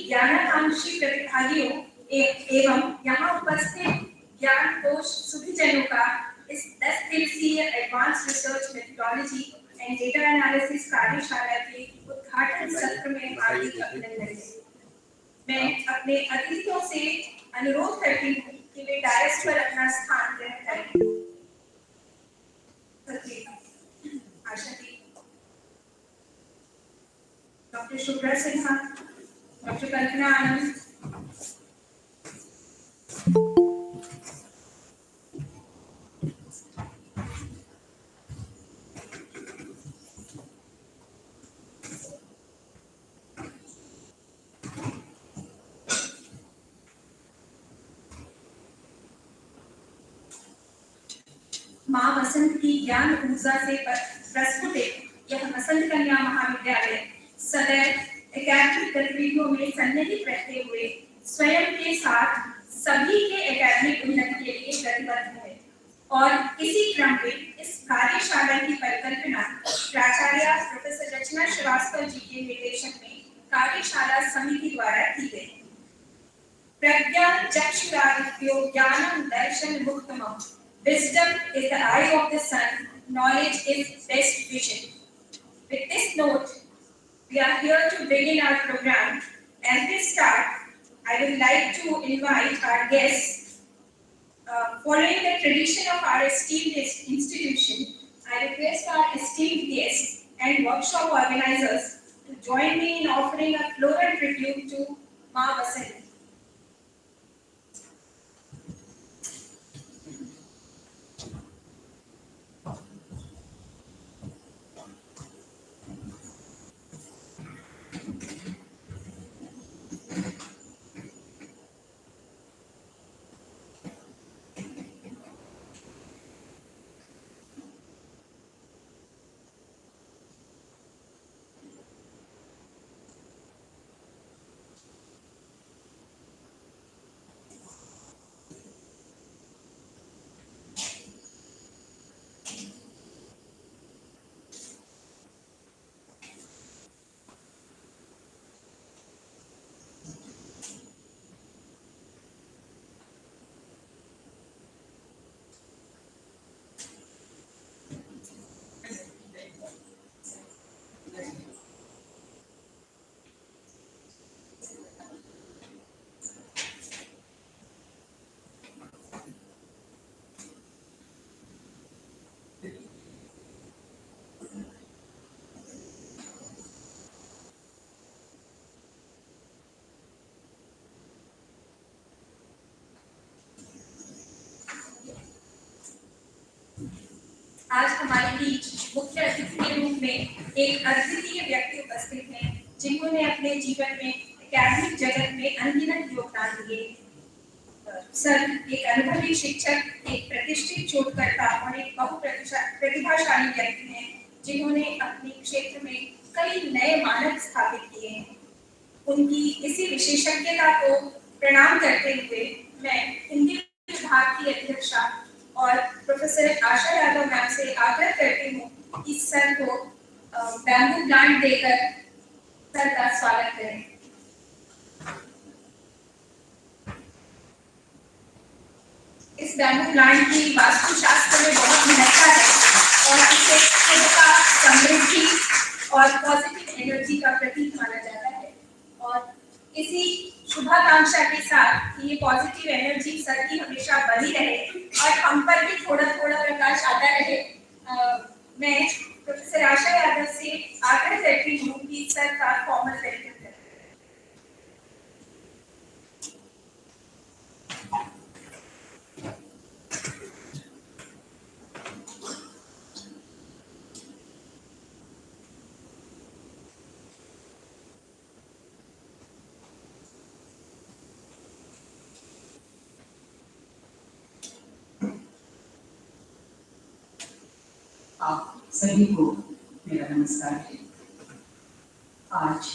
ज्ञानाकांक्षी प्रतिभागियों एवं यहाँ उपस्थित ज्ञान कोश सुधीजनों का इस 10 दिवसीय advance research methodology and data analysis कार्यशाला के उद्घाटन सत्र में हार्दिक अभिनंदन। मैं अपने अतिथियों से अनुरोध करती हूँ कि वे डायस पर अपना स्थान ग्रहण करें। आशा दी, डॉक्टर शुभ्रा सिन्हा, डॉक्टर कल्पना आनंद, माँ वसंत की ज्ञान ऊर्जा से प्रस्फुटित यह वसंत कन्या महाविद्यालय सदैव एकेडमिक गतिविधियों में सन्निहित रहते हुए स्वयं के साथ सभी के एकेडमिक उन्नति के लिए प्रतिबद्ध है और इसी क्रम में इस कार्यशाला की परिकल्पना प्राचार्य प्रोफेसर रचना श्रीवास्तव जी के निर्देशन में कार्यशाला समिति द्वारा की गई। प्रज्ञा चक्षुरादित्यो ज्ञानम दर्शन मुक्तमम्। Wisdom is the eye of the sun, knowledge is best vision. With this note, we are here to begin our program. As we start, I would like to invite our guests. Following the tradition of our esteemed institution, I request our esteemed guests and workshop organizers to join me in offering a floral tribute to Ma Vasant. आज हमारे बीच मुख्य अतिथि के रूप में एक अद्वितीय व्यक्ति उपस्थित हैं जिन्होंने अपने जीवन में एकेडमिक जगत में अनगिनत योगदान दिए। सर एक अनुभवी शिक्षक, एक प्रतिष्ठित शोधकर्ता और एक बहुप्रतिभाशाली व्यक्ति हैं जिन्होंने अपने क्षेत्र में कई नए मानक स्थापित किए हैं। उनकी इसी विशेषज्ञता को प्रणाम करते हुए मैं हिंदी विभाग की अध्यक्षा और प्रोफेसर आशा यादव मैम से आग्रह करती हूँ कि सर को बैम्बू प्लांट देकर सर का स्वागत करें। इस बैम्बू प्लांट की वास्तुशास्त्र में बहुत महत्ता है और इसे शुद्धता, समृद्धि और पॉजिटिव एनर्जी का प्रतीक माना जाता है और इसी शुभाकांक्षा के साथ ये पॉजिटिव एनर्जी सर की हमेशा बनी रहे और हम पर भी थोड़ा थोड़ा प्रकाश आता रहे। मैं प्रोफेसर आशा यादव से आग्रह करती हूँ कि सर का फॉर्मल वेलकम करें। आप सभी को मेरा नमस्कार है। आज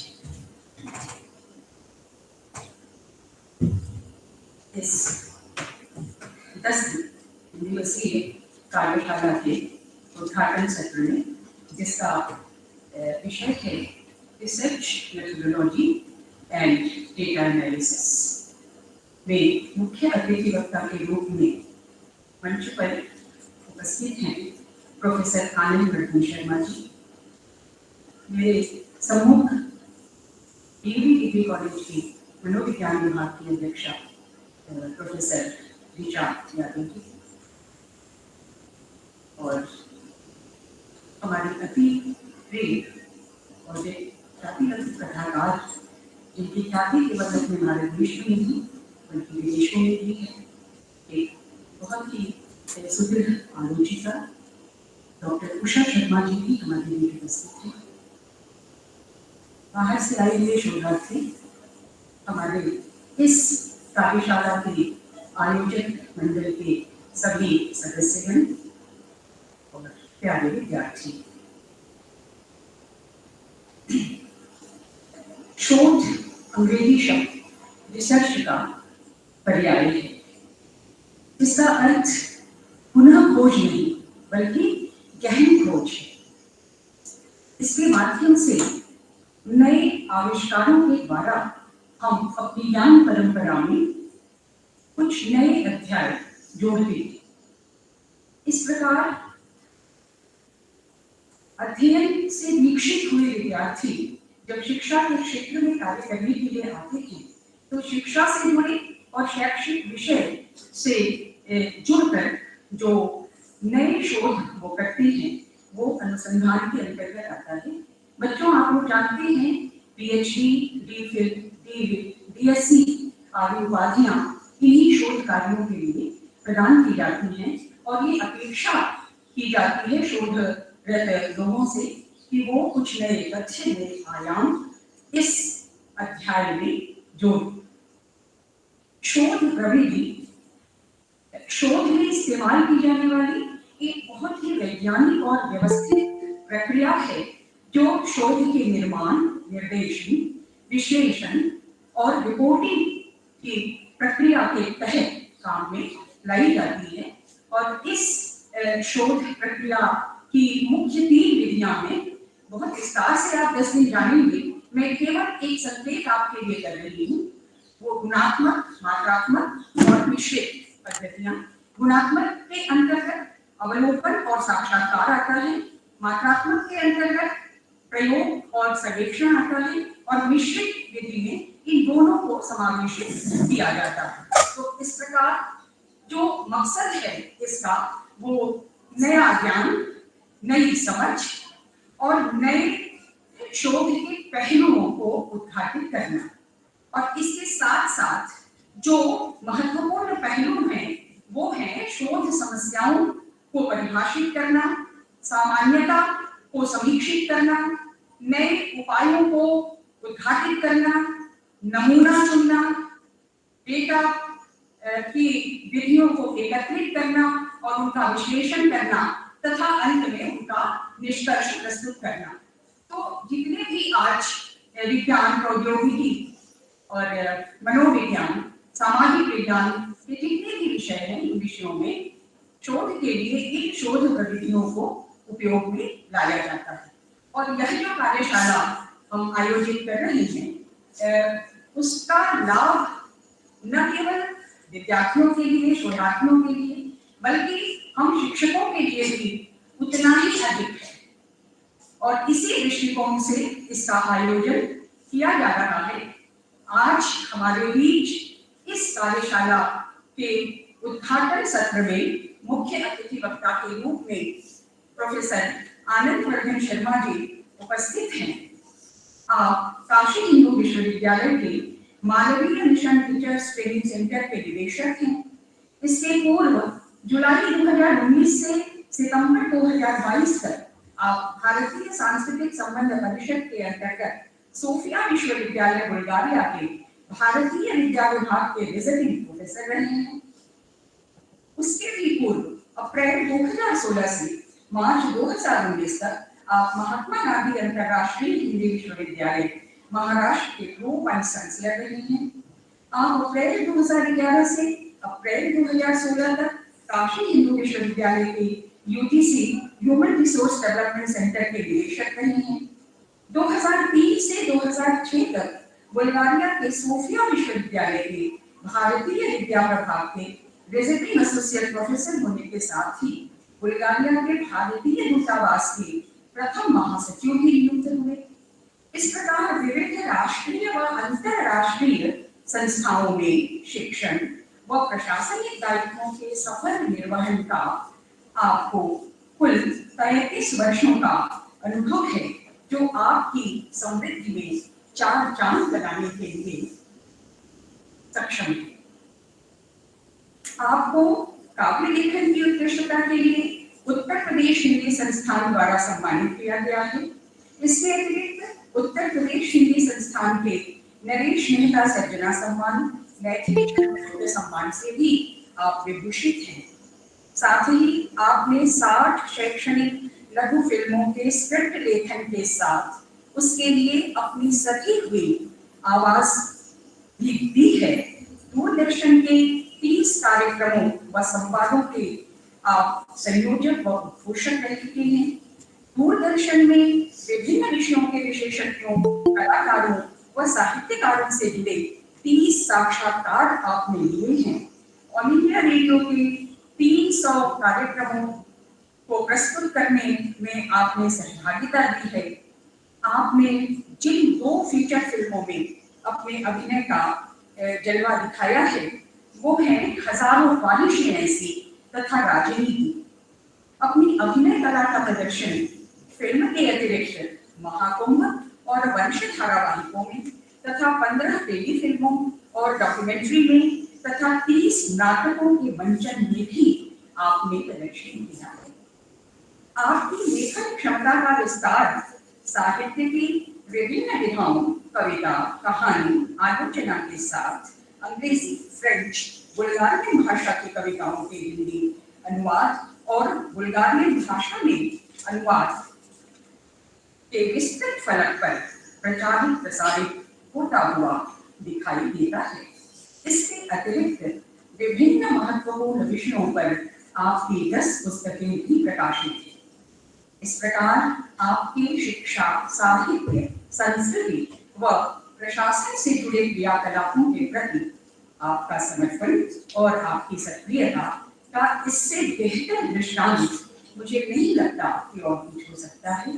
इस 10 दिवसीय कार्यशाला के उद्घाटन सत्र में जिसका विषय है research methodology and data analysis में मुख्य अतिथि वक्ता के रूप में मंच पर उपस्थित हैं प्रोफेसर आनंद वर्धन शर्मा जी। मेरे सम्मुख डीवी डिग्री कॉलेज की मनोविज्ञान विभाग की अध्यक्षा प्रोफेसर ऋचा यादव जी और हमारी अति प्रिय और जातिगत कथाकार जिनकी ख्याति केवल अपने भारत देश में नहीं बल्कि विदेशों में भी है, एक बहुत ही सुदृढ़ आलोचिका डॉक्टर उषा शर्मा जी भी हमारे लिए उपस्थित हैं। बाहर से आए हुए शोधार्थी हमारे इस कार्यशाला के आयोजक मंडल के सभी सदस्यगण और प्यारे विद्यार्थी। शोध अंग्रेजी शब्द रिसर्च का पर्याय है, जिसका अर्थ पुनः खोज नहीं बल्कि गहन खोज है। इसके माध्यम से नए आविष्कारों के द्वारा हम अपनी ज्ञान परंपरा में कुछ नए अध्याय जोड़ते हैं। इस प्रकार अध्ययन से दीक्षित हुए विद्यार्थी जब शिक्षा के क्षेत्र में कार्य करने के लिए आते हैं तो शिक्षा से जुड़े और शैक्षिक विषय से जुड़कर जो नए शोध वो करते हैं वो अनुसंधान के अंतर्गत आता है। बच्चों, आप लोग जानते हैं पीएचडी, डीफिल, डीएससी आदि उपाधियां इन्हीं शोध कार्यों के लिए प्रदान की जाती हैं और ये अपेक्षा की जाती है शोधरत लोगों से कि वो कुछ नए तथ्य, नए आयाम इस अध्याय में जोड़। शोध प्रविधि शोध में इस्तेमाल की जाने वाली एक बहुत ही वैज्ञानिक और व्यवस्थित प्रक्रिया है जो शोध के निर्माण, निर्देशन, विश्लेषण और रिपोर्टिंग की प्रक्रिया के तहत काम में लाई जाती है। और इस शोध प्रक्रिया की मुख्य 3 विधियां में बहुत विस्तार से आप 10 दिन जानेंगे। मैं केवल एक संकेत आपके लिए कर रही हूँ। वो गुणात्मक, मात्रात्मक और मिश्रित पद्धतियां। गुणात्मक के अंतर्गत अवलोकन और साक्षात्कार आता है, मात्रात्मक के अंतर्गत प्रयोग और सर्वेक्षण आता है और मिश्रित विधि में इन दोनों को समावेशित किया जाता है। तो इस प्रकार जो मकसद है इसका वो नया ज्ञान, नई समझ और नए शोध के पहलुओं को उद्घाटित करना और इसके साथ साथ जो महत्वपूर्ण पहलू हैं वो है शोध समस्याओं को परिभाषित करना, सामान्यता को समीक्षित करना, नए उपायों को उद्घाटित करना, नमूना चुनना, डेटा की विधियों को एकत्रित करना और उनका विश्लेषण करना तथा अंत में उनका निष्कर्ष प्रस्तुत करना। तो जितने भी आज विज्ञान, प्रौद्योगिकी और मनोविज्ञान, सामाजिक विज्ञान के जितने भी विषय हैं, इन विषयों में शोध के लिए इन शोध प्रविधियों को उपयोग में लाया जाता है। और यह जो कार्यशाला हम आयोजित कर रहे हैं उसका लाभ न केवल विद्यार्थियों के लिए, शोधार्थियों के लिए, बल्कि हम शिक्षकों के लिए भी उतना ही अधिक है। और इसी दृष्टिकोण से इसका आयोजन किया जा रहा है। आज हमारे बीच इस कार्यशाला के उद्घाटन सत्र में मुख्य अतिथि वक्ता के रूप में प्रोफेसर आनंद वर्धन शर्मा जी उपस्थित हैं। आप काशी हिंदू विश्वविद्यालय के मानवीय मिशन टीचर्स ट्रेनिंग सेंटर के निदेशक हैं। इसके पूर्व जुलाई 2019 से सितंबर 2022 तक आप भारतीय सांस्कृतिक संबंध परिषद के अंतर्गत सोफिया विश्वविद्यालय बुल्गारिया के भारतीय विद्या विभाग के विजिटिंग प्रोफेसर रहे हैं। उसके भी पूर्व अप्रैल 2016 से मार्च 2019 तक आप महात्मा गांधी अंतर्राष्ट्रीय हिंदी विश्वविद्यालय महाराष्ट्र के ग्रुप एंड चांसलर रहे हैं। आप अप्रैल 2011 से अप्रैल 2016 तक काशी हिंदू विश्वविद्यालय के UGC human resource development centre के निदेशक रहे हैं। 2003 से 2006 तक बुल्गारिया के सोफिया विश्वविद्यालय के भारतीय विद्या प्रभाग के विजिटिंग एसोसिएट प्रोफेसर होने के साथ ही बुल्गारिया के भारतीय दूतावास के प्रथम महासचिव भी नियुक्त हुए। इस प्रकार विविध राष्ट्रीय व अंतरराष्ट्रीय संस्थाओं में शिक्षण व प्रशासनिक दायित्वों के सफल निर्वहन का आपको कुल 33 वर्षों का अनुभव है, जो आपकी समृद्धि में 4 चांद लगाने के लिए सक्षम है। आपको काव्य लेखन की उत्कृष्टता के लिए उत्तर प्रदेश हिंदी संस्थान द्वारा सम्मानित किया गया है। इसके अतिरिक्त उत्तर प्रदेश हिंदी संस्थान के नरेश मेहता सर्जना सम्मान, नैतिक सम्मान से भी आप विभूषित हैं। साथ ही आपने 60 शैक्षणिक लघु फिल्मों के स्क्रिप्ट लेखन के साथ उसके लिए अपनी सटी हुई आवाज भी दी है। दूरदर्शन के 30 कार्यक्रमों व संवादों के आप संयोजक व उद्घोषक रह चुके हैं। दूरदर्शन में विभिन्न विषयों के विशेषज्ञों, कलाकारों व साहित्यकारों से जुड़े 30 साक्षात्कार आपने लिए हैं। ऑल इंडिया रेडियो के 300 कार्यक्रमों को प्रस्तुत करने में आपने सहभागिता दी है। आपने जिन 2 फीचर फिल्मों में अपने अभिनय का जलवा दिखाया है वो है हजारों ख्वाहिशें ऐसी तथा राजनीति। अपनी अभिनय कला का प्रदर्शन फिल्म के अतिरिक्त महाकुंभ और वंश धारावाहिकों में तथा 15 टेली फिल्मों और डॉक्यूमेंट्री में तथा 30 नाटकों के मंचन में भी आपने प्रदर्शन किया है। आपकी लेखन क्षमता का विस्तार साहित्य की विभिन्न विधाओं, कविता, कहानी, आलोचना के साथ अंग्रेजी, फ्रेंच, बुल्गारियन भाषा की कविताओं के हिंदी अनुवाद और बुल्गारियन भाषा में अनुवाद के विस्तृत फलक पर प्रचारित प्रसारित होता हुआ दिखाई देता है। इसके अतिरिक्त विभिन्न महत्वपूर्ण विषयों पर आपकी 10 पुस्तकें भी प्रकाशित हैं। इस प्रकार आपकी शिक्षा, साहित्य, संस्कृति व प्रशासन से जुड़े क्रियाकलापों के प्रति आपका समर्पण और आपकी सक्रियता का इससे बेहतर दृष्टांत मुझे नहीं लगता कि और कुछ हो सकता है।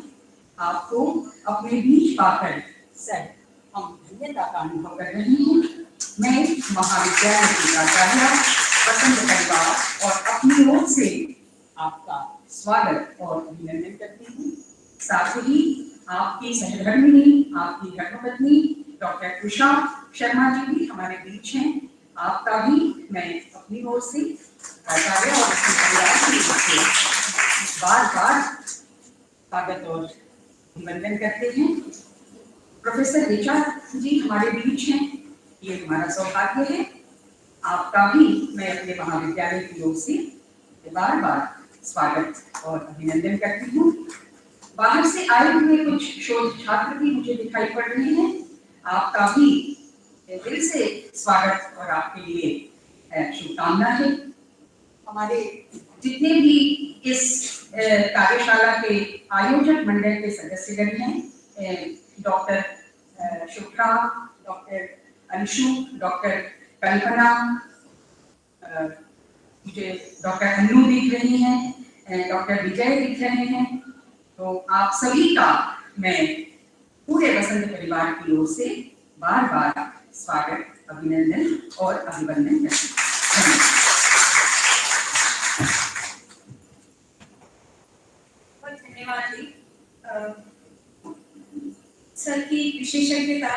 आपको अपने बीच पाकर सर हम धन्यता का अनुभव कर रहे हैं। मैं महाविद्यालय की प्राचार्य वसंत परिवार और अपनी ओर से आपका स्वागत और अभिनंदन करती हूँ। साथ ही आपकी सहधर्मिणी, आपकी धर्मपत्नी डॉक्टर उषा शर्मा जी भी हमारे बीच हैं। आपका भी मैं अपनी ओर से प्राचार्य और अपने परिवार की ओर से बार-बार स्वागत और अभिनंदन करते हैं। प्रोफेसर ऋचा जी हमारे बीच हैं, ये हमारा सौभाग्य है। आपका भी मैं अपने महाविद्यालय की ओर से बार-बार स्वागत और अभिनंदन करती हूँ। बाहर से आए हुए कुछ शोध छात्र भी मुझे दिखाई पड़ रहे हैं। आपका भी दिल से स्वागत और आपके लिए शुभकामना है। हमारे जितने भी इस कार्यशाला के आयोजक मंडल के सदस्यगण हैं, doctor Shubhra, doctor Anshu, doctor Kalpana, मुझे डॉक्टर अन्नू दिख रही हैं, डॉक्टर विजय दिख रहे हैं, तो आप सभी का मैं पूरे वसंत परिवार की ओर से बार-बार स्वागत, अभिनंदन और अभिवंदन करती हूँ। बहुत धन्यवाद जी। सर की विशेषज्ञता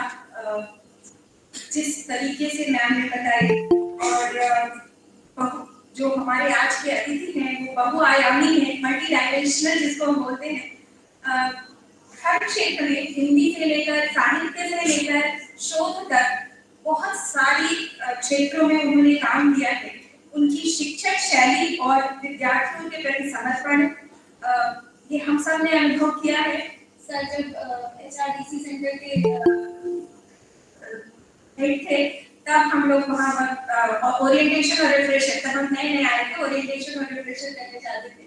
जिस तरीके से मैम ने बताई और जो हमारे आज के अतिथि हैं वो बहुआयामी है, मल्टी डायमेंशनल जिसको हम बोलते हैं। हर क्षेत्र में हिंदी से लेकर साहित्य से लेकर शोध तक बहुत सारी क्षेत्रों में उन्होंने काम किया है। उनकी शिक्षक शैली और विद्यार्थियों के प्रति समर्पण ये हम सब ने अनुभव किया है। सर जब HRDC सेंटर के हेड थे तब हम लोग वहाँ ओरिएंटेशन और रिफ्रेशर, तब हम नए आए थे, ओरिएंटेशन और रिफ्रेशर करने चाहते थे।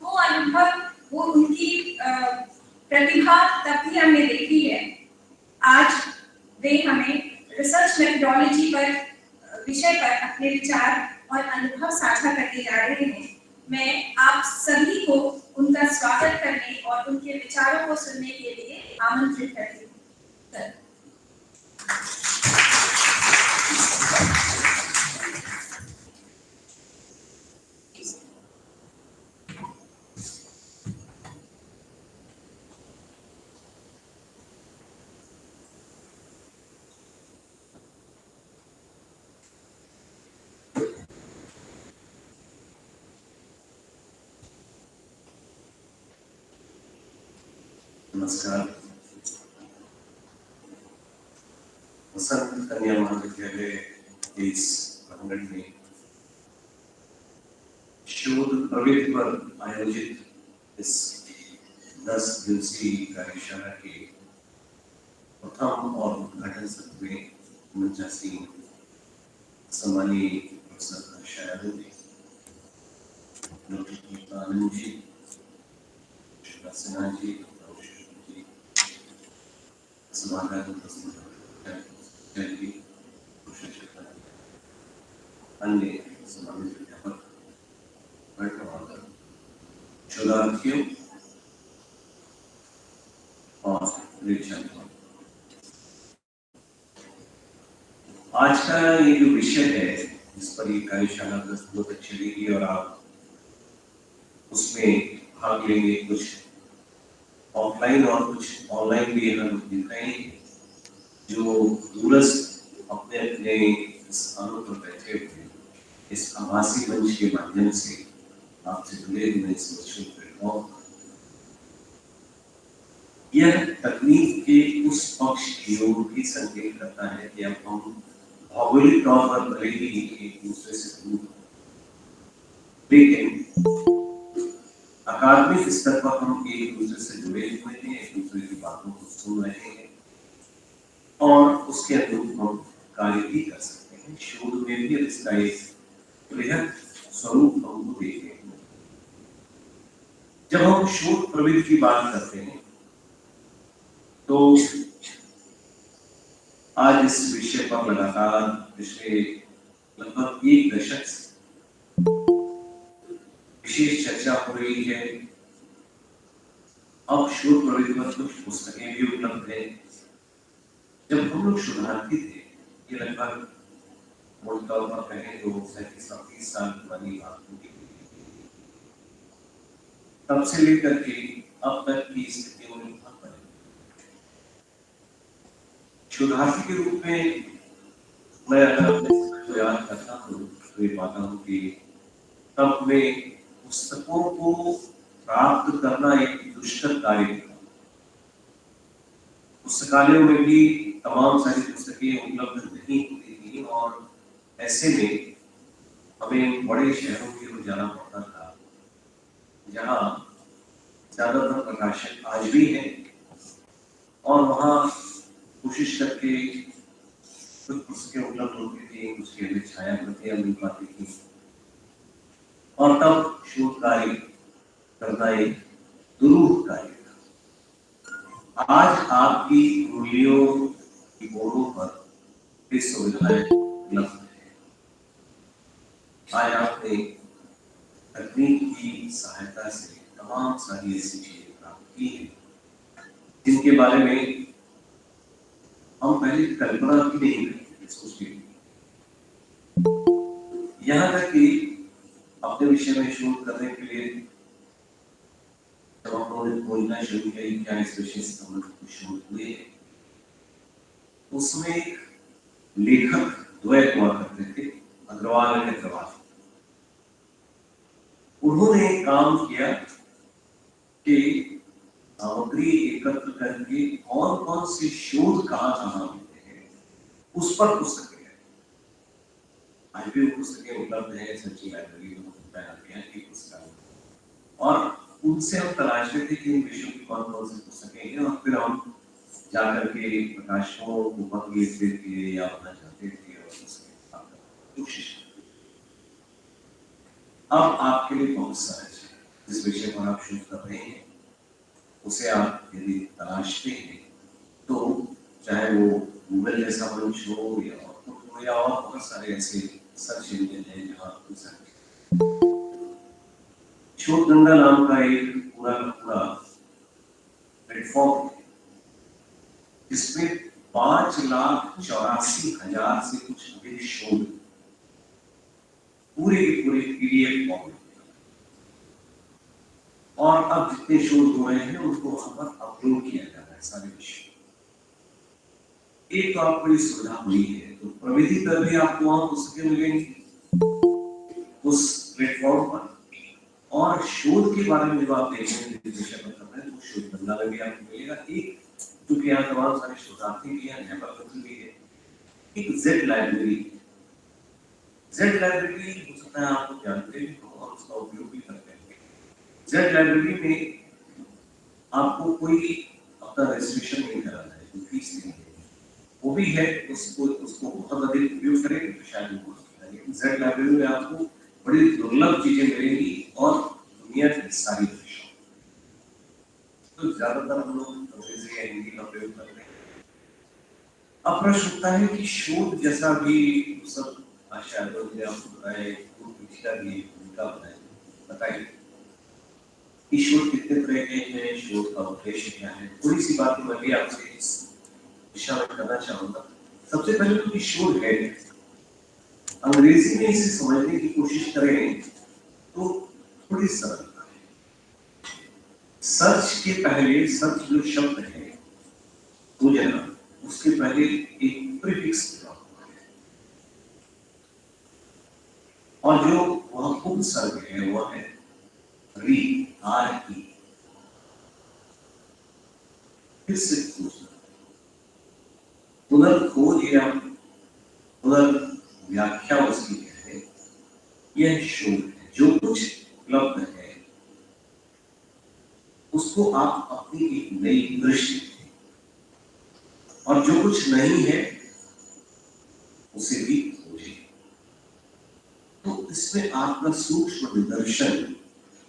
वो अनुभव, वो उनकी प्रतिभा तब भी हमने देखी है। आज वे हमें रिसर्च मेथोडोलॉजी पर विषय पर अपने विचार और अनुभव साझा करने जा रहे हैं। मैं आप सभी को उनका स्वागत करने और उनके विचारों को सुनने के लिए आमंत्रित करती हूँ। नमस्कार। वसंत कन्या महाविद्यालय के इस प्रांगण में शोध प्रवृत्ति पर आयोजित इस 10 दिवसीय कार्यशाला के प्रथम और उद्घाटन सत्र में मंचा सिंह, सम्मानीय प्रोफेसर शायद डॉक्टर आनंद जी, सिन्हा जी, अन्य सम्मानित अध्यापक, शोधार्थियों और निरीक्षकों, आज का ये जो विषय है जिस पर ये कार्यशाला बहुत अच्छी रहेगी और आप उसमें भाग लेंगे, कुछ ऑफलाइन और कुछ ऑनलाइन भी हम दिखाएंगे, जो दूरस्थ अपने अपने स्थानों पर बैठे हुए इस आभासी मंच के माध्यम से आपसे जुड़े हुए इस वर्चुअल प्लेटफॉर्म, यह तकनीक के उस पक्ष की ओर भी संकेत करता है कि अब हम भौगोलिक तौर पर भले ही एक दूसरे से दूर, लेकिन अकादमिक स्तर पर हम एक दूसरे से जुड़े हुए हैं, एक दूसरे की बातों को सुन रहे हैं और उसके अनुरूप हम कार्य भी कर सकते हैं। शोध में भी इसका एक वृहद स्वरूप हमको देखने को मिलता है। जब हम शोध प्रवृत्ति की बात करते हैं तो आज इस विषय पर लगातार पिछले लगभग 1 दशक से विशेष चर्चा हो रही है। अब शोध प्रवृत्ति पर कुछ पुस्तकें भी उपलब्ध है। जब हम लोग शोधार्थी थे, ये लगभग मोटे तौर पर कहें तो 37-38 साल पुरानी बात होगी, तब से लेकर के अब तक की स्थितियों में बहुत बदलाव। शोधार्थी के रूप में मैं अगर याद करता हूँ तो ये पाता हूँ कि तब में पुस्तकों को प्राप्त करना एक दुष्कर कार्य था। पुस्तकालयों में भी तमाम सारी पुस्तकें उपलब्ध नहीं होती थी और ऐसे में हमें बड़े शहरों की ओर जाना पड़ता था, जहाँ ज्यादातर प्रकाशक आज भी हैं और वहाँ कोशिश करके कुछ पुस्तकें उपलब्ध होती थी, उसके लिए छाया प्रतियां मिल पाती थी और तब शोध कार्य करना एक दुरूह कार्य था। आज आपकी उंगलियों की कोनों पर इस सुविधाएं उपलब्ध है। आज आपने तकनीक की सहायता से तमाम सारी ऐसी चीजें प्राप्त की हैं जिनके बारे में हम पहले कल्पना भी नहीं करते थे, सोचते थे। यहाँ तक कि अपने विषय में शोध करने के लिए जब हम लोगों ने खोजना शुरू किया क्या इस विषय से संबंधित शोध हुए, उसमें एक लेखक द्वय हुआ करते थे, अग्रवाल और अग्रवाल। उन्होंने काम किया कि सामग्री एकत्र करके कौन कौन से शोध कहाँ होते हैं उस पर पुस्तकें हैं। आज भी वो पुस्तकें उपलब्ध है सच्ची लाइब्रेरी में, और उनसे हम तलाशते थे कि इन विषयों की कौन कौन सी पुस्तकें हैं और फिर हम जाकर के प्रकाशकों को पत्र लिखते थे या अपना चाहते थे और उसके कोशिश। अब आपके लिए बहुत सारे जिस विषय पर आप शोध कर रहे हैं उसे आप यदि तलाशते हैं तो चाहे वो गूगल जैसा मंच हो या और बहुत सारे ऐसे सर्च इंजन हैं जहाँ आपको शोध गंगा नाम का एक पूरा का पूरा प्लेटफॉर्म है जिसमें 5,84,000 से कुछ अधिक शोध पूरे के पूरे पीडीएफ फॉर्म में, और अब जितने शोध हो रहे हैं उनको वहां पर अपलोड किया जा रहा है सारे विषय। एक तो आपको ये सुविधा हुई है, तो प्रविधि पर भी आपको वहां पुस्तकें मिलेंगी उस प्लेटफॉर्म पर, और शोध के बारे में जब आप देखेंगे विषय पर कर रहे हैं तो शोध गंगा में भी आपको मिलेगा। एक क्योंकि यहाँ तमाम सारे शोधार्थी भी हैं, अध्यापक भी है। एक जेड लाइब्रेरी हो सकता है आपको जानते भी हो और उसका उपयोग भी करते हैं। जेड लाइब्रेरी में आपको कोई अपना रजिस्ट्रेशन नहीं कराना है, कोई फीस नहीं है, वो भी है। उसको बहुत अधिक उपयोग करेंगे तो शायद वो लेकिन जेड लाइब्रेरी में आपको बड़ी दुर्लभ चीजें मिलेंगी और दुनिया की सारी भाषाओं। तो ज्यादातर हम लोग अंग्रेजी या हिंदी का प्रयोग करते हैं। अब प्रश्न उठता है कि शोध जैसा भी सब आचार्यों ने आपको बताया, भूमिका बनाए, बताइए कि शोध कितने तरह के हैं, शोध का उद्देश्य क्या है। थोड़ी सी बात मैं भी आपसे इस दिशा में करना चाहूंगा। सबसे पहले तो शोध है, अंग्रेजी में इसे समझने की कोशिश करें तो थोड़ी सरलता है। सर्च के पहले, सर्च जो शब्द है खोजना, उसके पहले एक प्रीफिक्स जुड़ा हुआ है, और जो वह उपसर्ग है वह है री, RE। फिर से खोजना, पुनर्खोज या पुनर्व्याख्या उसकी है। यह शोध है, जो कुछ उपलब्ध है उसको आप अपनी एक नई दृष्टि दें, और जो कुछ नहीं है उसे भी खोजें। तो इसमें आपका सूक्ष्म निदर्शन,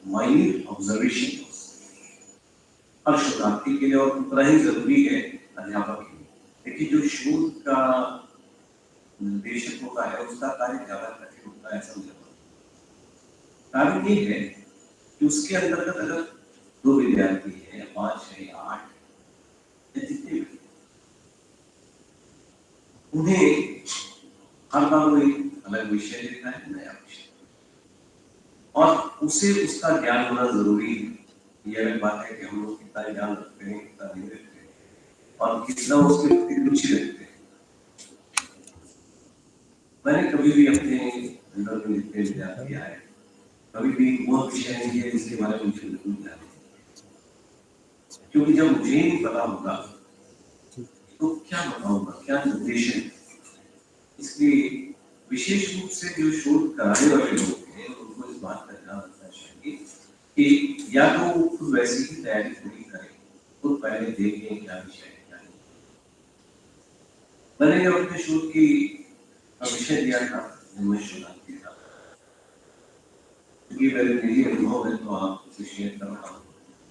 माइन्यूट ऑब्जर्वेशन और शोधार्थी के लिए और उतना ही जरूरी है अध्यापक के लिए। देखिए जो शोध का निर्देशक होता है उसका कार्य ज्यादा कठिन होता है, ऐसा मुझे कारण ये है कि उसके अंतर्गत अगर 2 विद्यार्थी है या 5 है या 8 या जितने भी, उन्हें हर बार वो एक अलग विषय लेता है, नया विषय, और उसे उसका ज्ञान होना जरूरी है। ये अलग बात है कि हम लोग कितना ज्ञान रखते हैं, कितना नहीं रखते हैं, और कितना उसके प्रति रुचि रखते हैं। मैंने कभी भी अपने अंदर में जितने विद्यार्थी आए, कभी भी वह विषय नहीं है जिसके बारे में मुझे बिल्कुल ज्ञान नहीं, क्योंकि जब मुझे नहीं पता होगा तो क्या बताऊंगा, क्या निर्देशन। इसलिए विशेष रूप से जो शोध कराने वाले लोग हैं उनको इस बात का ध्यान रखना चाहिए कि या तो वो खुद वैसी ही तैयारी पूरी करें, खुद पहले देखें क्या विषय है क्या नहीं। मैंने जब अपने शोध की विषय दिया था, मैं शोधार्थी था, क्योंकि मेरे निजी अनुभव है तो आपसे शेयर कर रहा हूँ।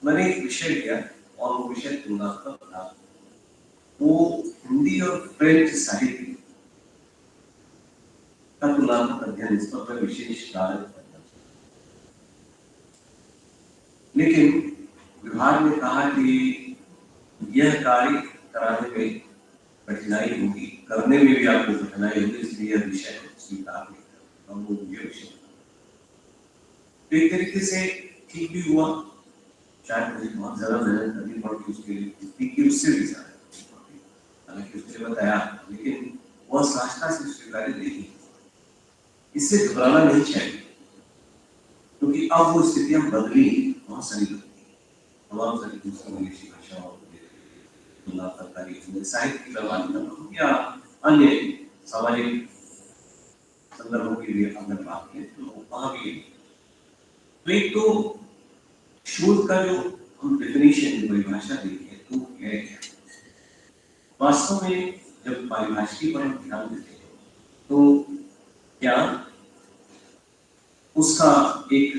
मैंने एक विषय लिया और वो विषय तुलनात्मक था। वो हिंदी और फ्रेंच साहित्य का तुलनात्मक अध्ययन, इस पर विशेष कार्य करना। लेकिन विभाग ने कहा कि यह कार्य कराने में कठिनाई होगी, करने में भी आपको कठिनाई होगी, इसलिए यह विषय स्वीकार नहीं कर। हम लोग ये विषय तो एक तरीके से ठीक भी हुआ, शायद मुझे बहुत ज्यादा मेहनत करनी पड़ती उसके लिए, कि उससे भी ज्यादा, हालांकि उसके लिए बताया, लेकिन वह सहजता से स्वीकार नहीं। इससे घबराना नहीं चाहिए, क्योंकि अब वो स्थितियां बदली, बहुत सारी बदली, तमाम सारी दूसरी विदेशी भाषाओं साहित्य की बात या अन्य सामाजिक संदर्भों के लिए अगर बात करें तो वहां भी तो एक तो शोध का जो हम डेफिनेशन, परिभाषा देखें तो है क्या। वास्तव में जब परिभाषा पर हम ध्यान देते हैं तो क्या उसका एक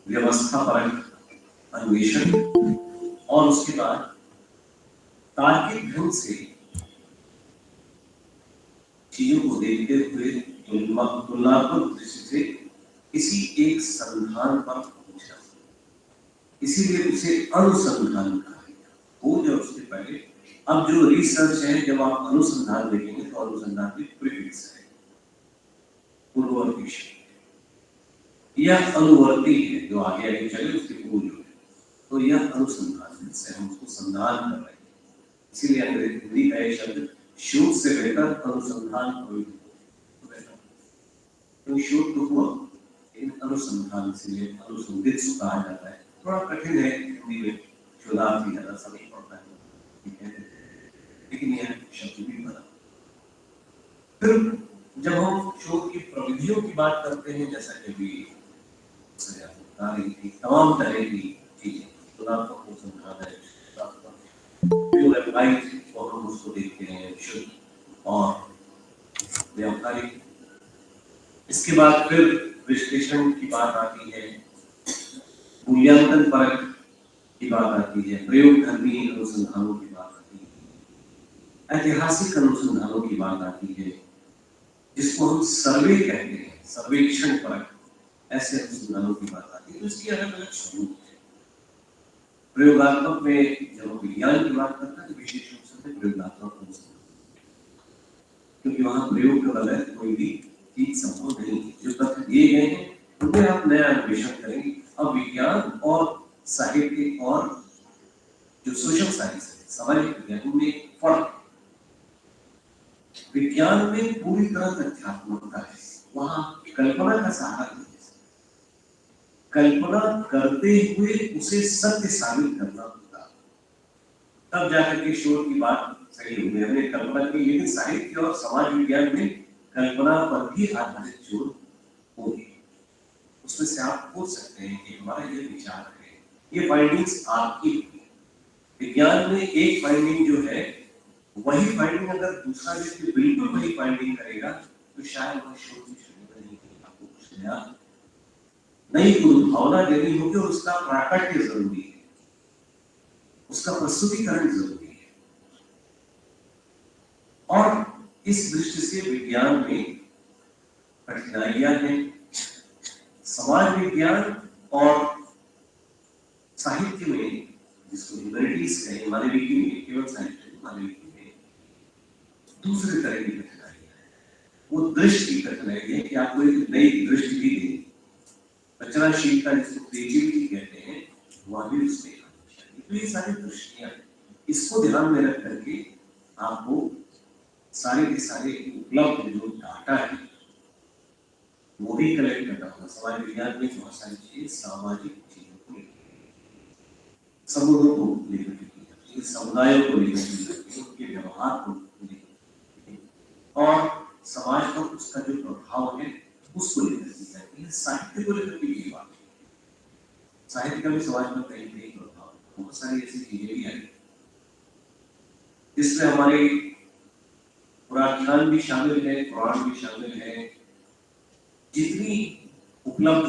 व्यवस्थापरक अन्वेषण और उसके बाद तार्किक ढंग से चीजों को देखते हुए तुलनात्मक दृष्टि से किसी एक संधान पर पहुंचना, इसीलिए उसे अनुसंधान कहा गया। हो या उसके पहले, अब जो रिसर्च है, जब आप अनुसंधान देखेंगे तो अनुसंधान की प्रीफिक्स है, पूर्ववर्ती शब्द, यह अनुवर्ती है जो आगे आगे चले उसके पूर्व है, तो यह अनुसंधान से हम उसको संधान कर रहे हैं। इसीलिए हिंदी का एक शब्द शोध से बेहतर अनुसंधान तो शोध तो हुआ, इन अनुसंधान से अनुसंधित कहा जाता है। थोड़ा कठिन है हिंदी में, शोधार्थी ज्यादा समय पड़ता है, ठीक है, लेकिन यह शब्द भी बना। फिर जब हम शोध की प्रविधियों की बात करते हैं, जैसा कि अभी तमाम तरह की चीजें, तुलनात्मक अनुसंधान है, जो एप्लाइड और हम उसको देखते हैं, शुद्ध और व्यावहारिक। इसके बाद फिर विश्लेषण की बात आती है, मूल्यांकन परक की बात आती है, प्रयोगधर्मी अनुसंधानों की बात आती है, ऐतिहासिक अनुसंधानों की बात आती है, जिसको हम सर्वे कहते हैं, सर्वेक्षण परक, ऐसे अनुसंधानों की बात आती है। तो इसकी अलग अलग स्वरूप है। प्रयोगात्मक में जब हम विज्ञान की बात करते हैं तो विशेष रूप से प्रयोगात्मक अनुसंधान, क्योंकि वहां प्रयोग के बगैर कोई भी चीज संभव नहीं है। जो तथ्य दिए गए हैं उनमें आप नया अन्वेषण करेंगे। अब विज्ञान और साहित्य और जो सोशल साइंस है, सामाजिक विज्ञान, उनमें फर्क। विज्ञान में पूरी तरह तथ्यात्मकता है, वहां कल्पना का सहारा नहीं है। कल्पना करते हुए उसे सत्य साबित करना होता, तब जाकर के शोध की बात सही होगी। हमने कल्पना की, लेकिन साहित्य और समाज विज्ञान में कल्पना पर भी आधारित शोध होगी। उसमें से आप पूछ सकते हैं कि हमारा ये विचार है, ये फाइंडिंग्स आपकी होगी। विज्ञान में एक फाइंडिंग जो है, वही फाइंडिंग अगर दूसरा व्यक्ति बिल्कुल वही फाइंडिंग करेगा तो शायद वह शोध की शुरुआत नहीं करेगा। आपको कुछ नया नई उद्भावना देनी होगी और उसका प्राकट्य जरूरी है, उसका प्रस्तुतिकरण जरूरी है। और इस दृष्टि से विज्ञान में कठिनाइयां हैं। समाज विज्ञान और साहित्य में, जिसको ह्यूमैनिटीज कहें, मानविकी में, केवल साहित्य मानविकी में दूसरे तरह की कठिनाइयां हैं। वो दृष्टि कठिनाई है कि आपको एक नई दृष्टि भी देनी, रचनाशीलता जिसको क्रिएटिविटी कहते हैं, वह भी उसमें आनी चाहिए। तो ये सारी दृष्टियां हैं, इसको ध्यान में रख करके आपको सारे के सारे उपलब्ध जो डाटा है वो भी कलेक्ट करना होगा। समाज विज्ञान में बहुत सारी चीजें सामाजिक चीजों को लेकर, समूहों को लेकर की जाती है, समुदायों को लेकर की जाती है, उनके व्यवहार को लेकर और समाज पर उसका जो प्रभाव है उसको लेकर की जाती है। साहित्य को लेकर की बात, साहित्य का भी समाज पर कहीं कहीं प्रभाव, बहुत सारी ऐसी चीजें भी आई जिसमें हमारे पुराख्यान भी शामिल है, पुराण भी शामिल है। जितनी उपलब्ध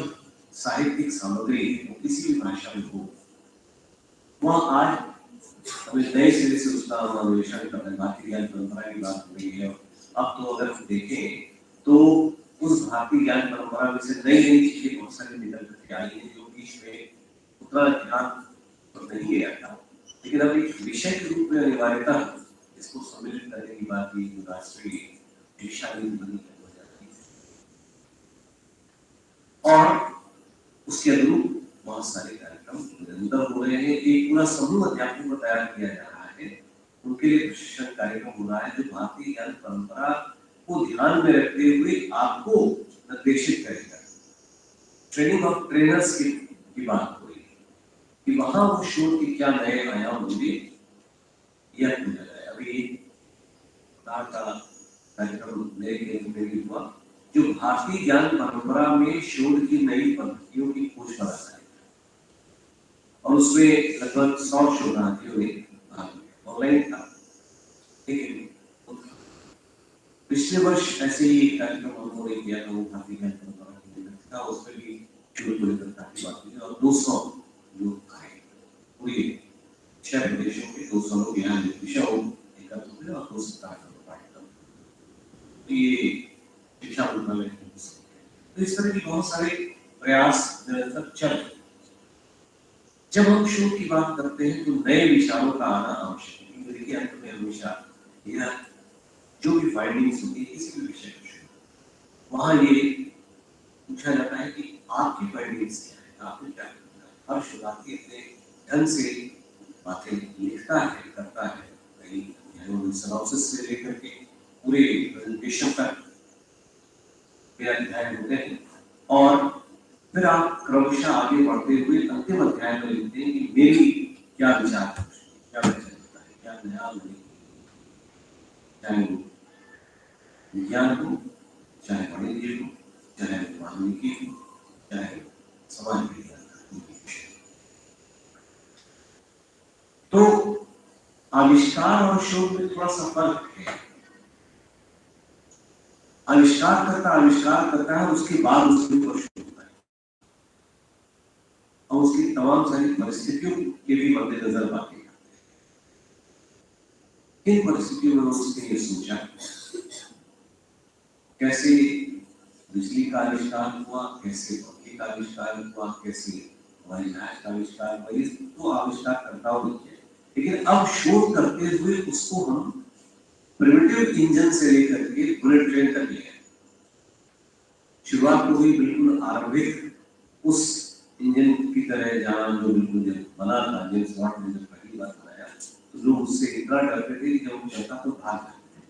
साहित्यिक सामग्री है वो किसी भी भाषा में हो, वह आज हमें नए सिरे से उसका अन्वेषण करना, भारतीय ज्ञान परंपरा की बात हो रही है। अब तो अगर हम देखें तो उस भारतीय ज्ञान परंपरा में से नई नई चीजें बहुत सारी निकल करके आई है, जो बीच में उतना ध्यान तो नहीं गया था, लेकिन अब एक विषय के रूप में अनिवार्यता इसको सम्मिलित करने की बात की, जो राष्ट्रीय शिक्षा नीति बनी है 2020, और उसके अनुरूप बहुत सारे कार्यक्रम निरंतर हो रहे हैं। एक पूरा समूह अध्यापकों को तैयार किया जा रहा है, उनके लिए प्रशिक्षण कार्यक्रम हो रहा है, जो भारतीय ज्ञान परंपरा को ध्यान में रखते हुए आपको निर्देशित करेगा। ट्रेनिंग ऑफ ट्रेनर्स की बात हो रही है कि वहां वो शोध के क्या नए आयाम होंगे, यह पूछा जाए। अभी का कार्यक्रम मेरे केंद्र में भी हुआ, जो भारतीय ज्ञान परंपरा में शोध की नई पद्धतियों की खोज पर आता है, और उसमें लगभग 100 शोधार्थियों ने भाग लिया। ऑनलाइन था, लेकिन पिछले वर्ष ऐसे ही एक कार्यक्रम उन्होंने किया था, वो भारतीय ज्ञान परंपरा की था, उसमें भी शोध को लेकर काफी बात हुई और 200 लोग आए, पूरे 6 प्रदेशों के 200 लोग यहाँ विषय एकत्र हुए और 2 सप्ताह का कार्यक्रम। ये शिक्षा मंत्रालय की ओर से। तो इस तरह के बहुत सारे प्रयास निरंतर चल रहे हैं। जब हम शोध की बात करते हैं तो नए विचारों का आना आवश्यक है, क्योंकि देखिए अंत में हमेशा यह जो भी फाइंडिंग्स होती है किसी भी विषय का शोध, वहां ये पूछा जाता है कि आपकी फाइंडिंग्स क्या है, आपने क्या किया। हर शोधार्थी अपने ढंग से बातें लिखता है, करता है, कहीं सिनॉप्सिस से लेकर के पूरे प्रेजेंटेशन तक मेरा अध्याय होते हैं, और फिर आप क्रमशः आगे बढ़ते हुए अंतिम अध्याय में लिखते हैं कि मेरी क्या विचार है, क्या विचार होता है, क्या नया मिले, चाहे वो विज्ञान हो, चाहे वाणिज्य हो, चाहे वाल्मीकि हो, चाहे समाज विज्ञान हो। तो आविष्कार और शोध में थोड़ा सा फर्क है। आविष्कार करता है, उसके बाद उसके ऊपर शोध होता है, और उसकी तमाम सारी परिस्थितियों के भी मद्देनजर बातें करते हैं। इन परिस्थितियों में उसने ये सोचा कैसे बिजली का आविष्कार हुआ, कैसे पंखे का आविष्कार हुआ, कैसे हवाई जहाज का आविष्कार हुआ, ये तो आविष्कार करताओं ने किया। लेकिन अब शोध करते हुए उसको हम प्रिमिटिव इंजन से लेकर के बुलेट ट्रेन तक ले गए। शुरुआत तो हुई बिल्कुल आरंभिक उस इंजन की तरह जहां जो बिल्कुल जब बना था, जेम्स वॉट ने जब पहली बार बनाया तो लोग उससे इतना डरते थे कि जब वो चलता तो भाग जाते थे।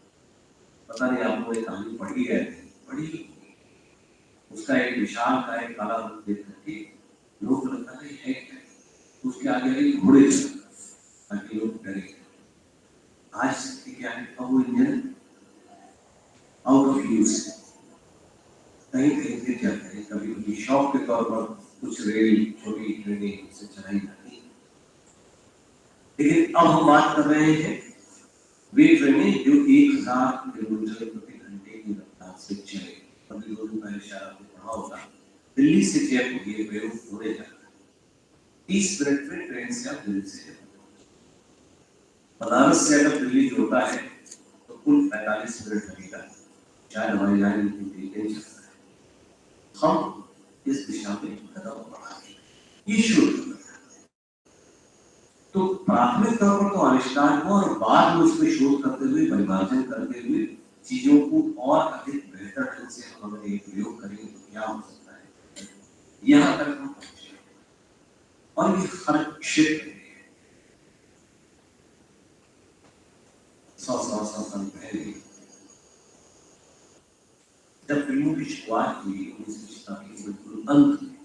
पता नहीं आपको ये कहानी पढ़ी है, पढ़ी, उसका एक विशाल का एक काला रंग देख करके लोग लगता था है क्या, उसके आगे आगे घोड़े चलता ताकि लोग डरे। आज स्थिति क्या है, अब वो इंजन आउट ऑफ यूज, कहीं कहीं से चलते हैं, कभी कभी शौक के तौर पर कुछ रेल छोटी ट्रेनें से चलाई जाती है। लेकिन अब हम बात कर रहे हैं वे ट्रेनें जो 1000 किलोमीटर प्रति घंटे की रफ्तार से चले। कभी लोगों का इशारा आपने पढ़ा होगा, दिल्ली से जयपुर ये प्रयोग होने जा रहा है। 30 मिनट में ट्रेन से आप दिल्ली से बनारस से अगर दिल्ली जोड़ता है तो कुल 45 मिनट लगेगा, चाहे हवाई जहाज नहीं चलता है। हम इस दिशा में कदम बढ़ाएं, ये शुरू। तो प्राथमिक तौर पर तो आविष्कार हुआ, और बाद में उसमें शोध करते हुए, परिमार्जन करते हुए चीजों को और अधिक बेहतर ढंग से हम अगर एक प्रयोग करेंगे तो क्या हो सकता है, यहाँ तक हम पहुंचे। और ये हर क्षेत्र में 100 साल पहले जब फिल्मों की शुरुआत हुई 19वीं शताब्दी के बिल्कुल अंत में,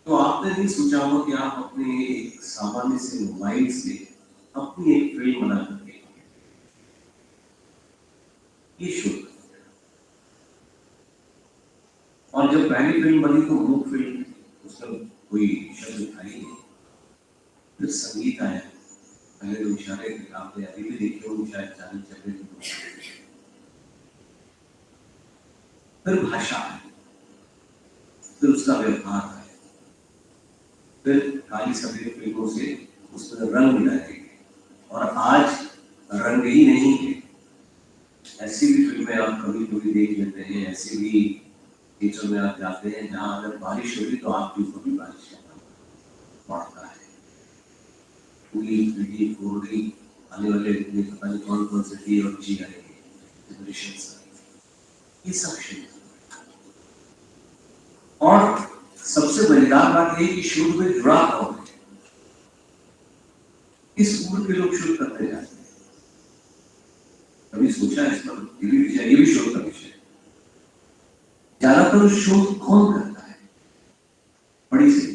तो आपने भी सोचा होगा कि आप अपने एक सामान्य से मोबाइल से अपनी एक फिल्म बना करके ये शोध। और जब पहली फिल्म बनी तो मूक फिल्म, उसमें कोई शब्द था ही नहीं। फिर संगीत आया, पहले तो इशारे थे, आपने अभी भी देखे होंगे शायद 40 चक्रे। फिर भाषा आई, फिर उसका व्यवहार है, फिर काली सफेद फिल्मों से उसमें रंग मिलाए गए, और आज रंग ही नहीं है। ऐसी भी फिल्में आप कभी कभी देख लेते हैं, ऐसे भी थिएटर में आप जाते हैं जहां अगर बारिश होगी तो आपके ऊपर भी बारिश का पड़ता है। पूरी पीढ़ी पूरी आने वाले पता नहीं कौन कौन से डी और जी आएंगे, ये सब शुरू। और सबसे मजेदार बात यह कि शोध में जुड़ा कौन है, किस उम्र के लोग शोध करते जाते हैं। कभी सोचा इस पर, ये भी शोध का विषय है। ज्यादातर शोध कौन करता है, बड़ी से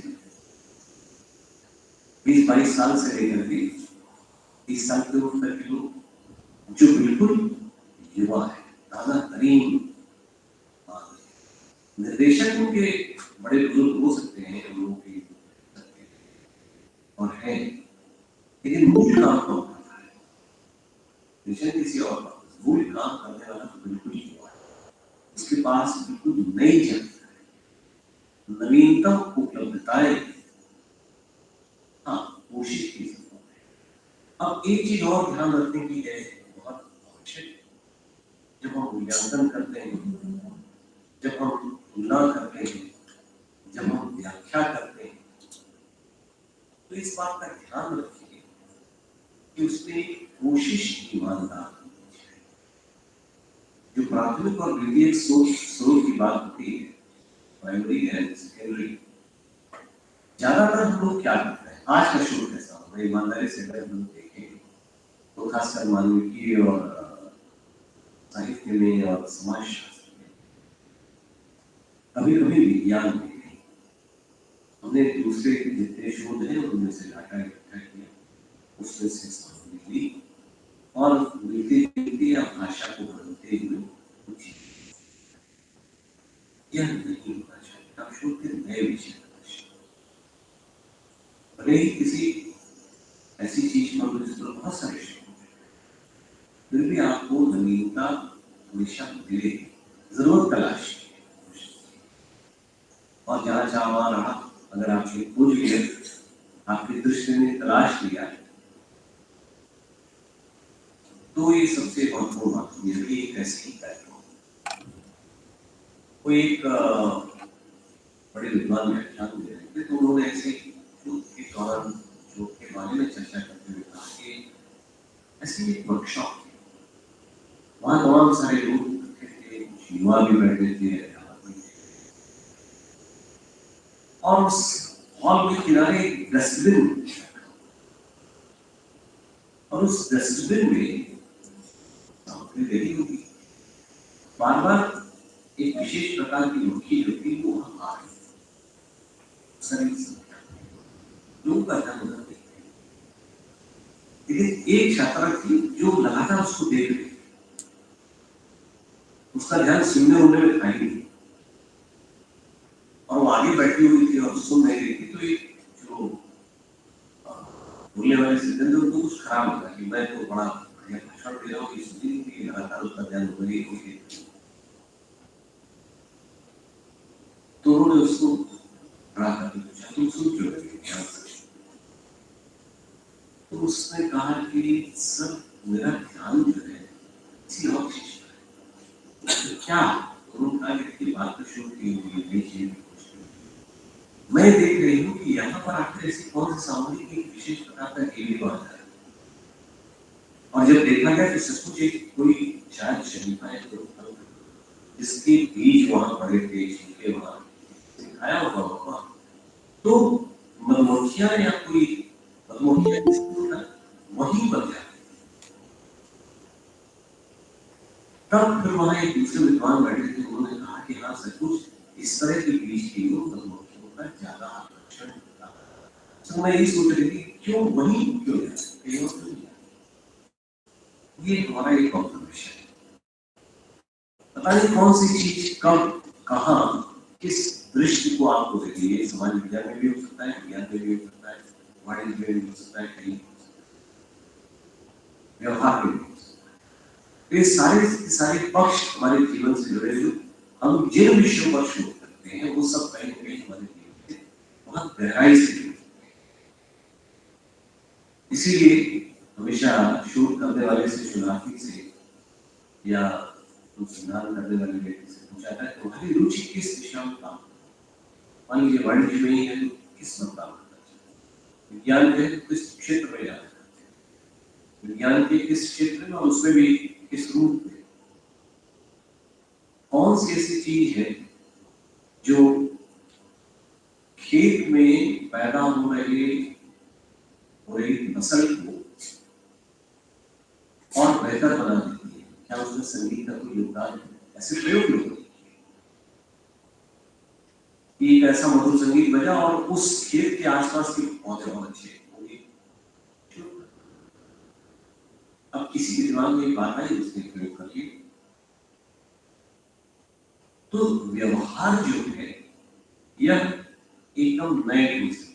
20-22 साल से लेकर के 30 साल के उम्र तक के लोग जो बिल्कुल युवा है, ताजा तरीन निर्देशकों के बड़े बुजुर्ग हो सकते हैं हम लोगों की और है, लेकिन मूल काम कौन करता है, निर्देशन किसी और का, मूल काम करने वाला तो बिल्कुल युवा है। उसके पास बिल्कुल नई जानकारी, नवीनतम उपलब्धताएं, हाँ कोशिश की सकता है। अब एक चीज और ध्यान रखने की है, बहुत आवश्यक, हम मूल्यांकन करते हैं, जब हम तुलना करते हैं, जब हम व्याख्या करते हैं, तो इस बात का ध्यान रखिए कि उसमें कोशिश ईमानदार होनी चाहिए। जो प्राथमिक और द्वितीयक स्रोत की बात होती है, प्राइमरी एंड सेकेंडरी, ज्यादातर हम लोग क्या करते हैं, आज का शोध कैसा होगा, ईमानदारी से अगर हम देखें तो खासकर मानविकी और साहित्य में और समाज शास्त्र में, कभी कभी विज्ञान में नहीं, हमने दूसरे जितने शोध हैं उनमें से डाटा इकट्ठा किया, उसमें से सामग्री ली और मिलती या भाषा को बदलते हुए कुछ यह नहीं होना चाहिए। आप शोध के नए विषय भले ही किसी ऐसी चीज पर जिस पर बहुत सारे शोध हैं, फिर भी आपको नवीनता हमेशा मिलेगी, जरूर तलाश और जहाँ चाहा रहा, अगर आपने खोज लिया, आपकी दृष्टि ने तलाश लिया, तो ये सबसे महत्वपूर्ण बात है कि एक ऐसी प्लेटफॉर्म, कोई एक बड़े विद्वान व्याख्यान दे रहे थे, तो उन्होंने ऐसे शोध के दौरान शोध के बारे में चर्चा करते हुए कहा कि ऐसी एक वर्कशॉप थी, वहाँ तमाम सारे लोग बैठे थे, कुछ युवा भी बैठे थे, और उस हॉल के किनारे एक डस्टबिन, और उस डस्टबिन में सामग्री लगी होगी, बार बार एक विशेष प्रकार की मक्खी जो थी वो वहां आ रही, लोगों का ध्यान उधर देखते, लेकिन एक छात्रा थी जो लगातार उसको देख रही, उसका ध्यान सुनने उनने में था ही नहीं, और वो आगे बैठी हुई थी और सुन नहीं रही थी। तो एक जो बोलने वाले सिद्धांत उनको कुछ खराब लगा कि मैं तो बड़ा बढ़िया भाषण दे रहा हूँ, ये सुनी नहीं कि लगातार उसका ध्यान उधर ही होगी, तो उन्होंने उसको खड़ा करके पूछा, तुम सुन क्यों रही हो? तो उसने कहा कि सर मेरा ध्यान जो है किसी और चीज पर है। क्या? उन्होंने कहा कि बात तो शुरू की हुई है, मैं देख रही हूँ कि यहाँ पर आखिर ऐसी कौन सी सामग्री की विशेष प्रकार का केवी आ है, और जब देखा गया तो सचमुच एक कोई शायद शरीफा है जिसके बीज वहां पड़े थे, छिलके वहां दिखाया हुआ, तो मधुमक्खियां या कोई मधुमक्खियां वहीं बन जाती। तब फिर वहां एक दूसरे विद्वान बैठे थे, उन्होंने कहा कि हाँ सचमुच इस तरह के बीज की मधुमक्खियों का ज्यादा आकर्षण होता है। तो मैं यही सोच रही थी क्यों वहीं क्यों ये हमारा एक ऑब्जर्वेशन है, पता नहीं कौन सी चीज कब कहाँ किस दृष्टि को आपको देती है, समाज विज्ञान में भी हो सकता है, विज्ञान में भी हो सकता है, वाणिज्य में भी हो सकता है, कहीं व्यवहार में भी हो सकता है। ये सारे पक्ष हमारे जीवन से जुड़े हुए, हम जिन विषयों पर शोध करते हैं वो सब कहीं ना कहीं हमारे जीवन से बहुत गहराई से जुड़े। इसीलिए हमेशा शोध करने वाले से, शोधार्थी से या अनुसंधान करने वाले व्यक्ति से पूछा था तुम्हारी रुचि किस दिशा में काम, मान लीजिए वाणिज्य में ही है तो किस में काम करना चाहिए, विज्ञान में है तो किस क्षेत्र में जाना चाहिए, विज्ञान के किस क्षेत्र में और उसमें भी किस रूप में, कौन सी ऐसी चीज है जो खेत में पैदा हो रही नस्ल को और बेहतर बना देती है, क्या उसमें संगीत का कोई योगदान है? ऐसे प्रयोग लोग एक ऐसा मधुर संगीत बजा और उस खेत के आसपास के पौधे बहुत अच्छे होंगे। अब किसी के दिमाग में एक बात आई, उसने प्रयोग कर लिया, तो व्यवहार जो है यह एकदम नए ढंग से।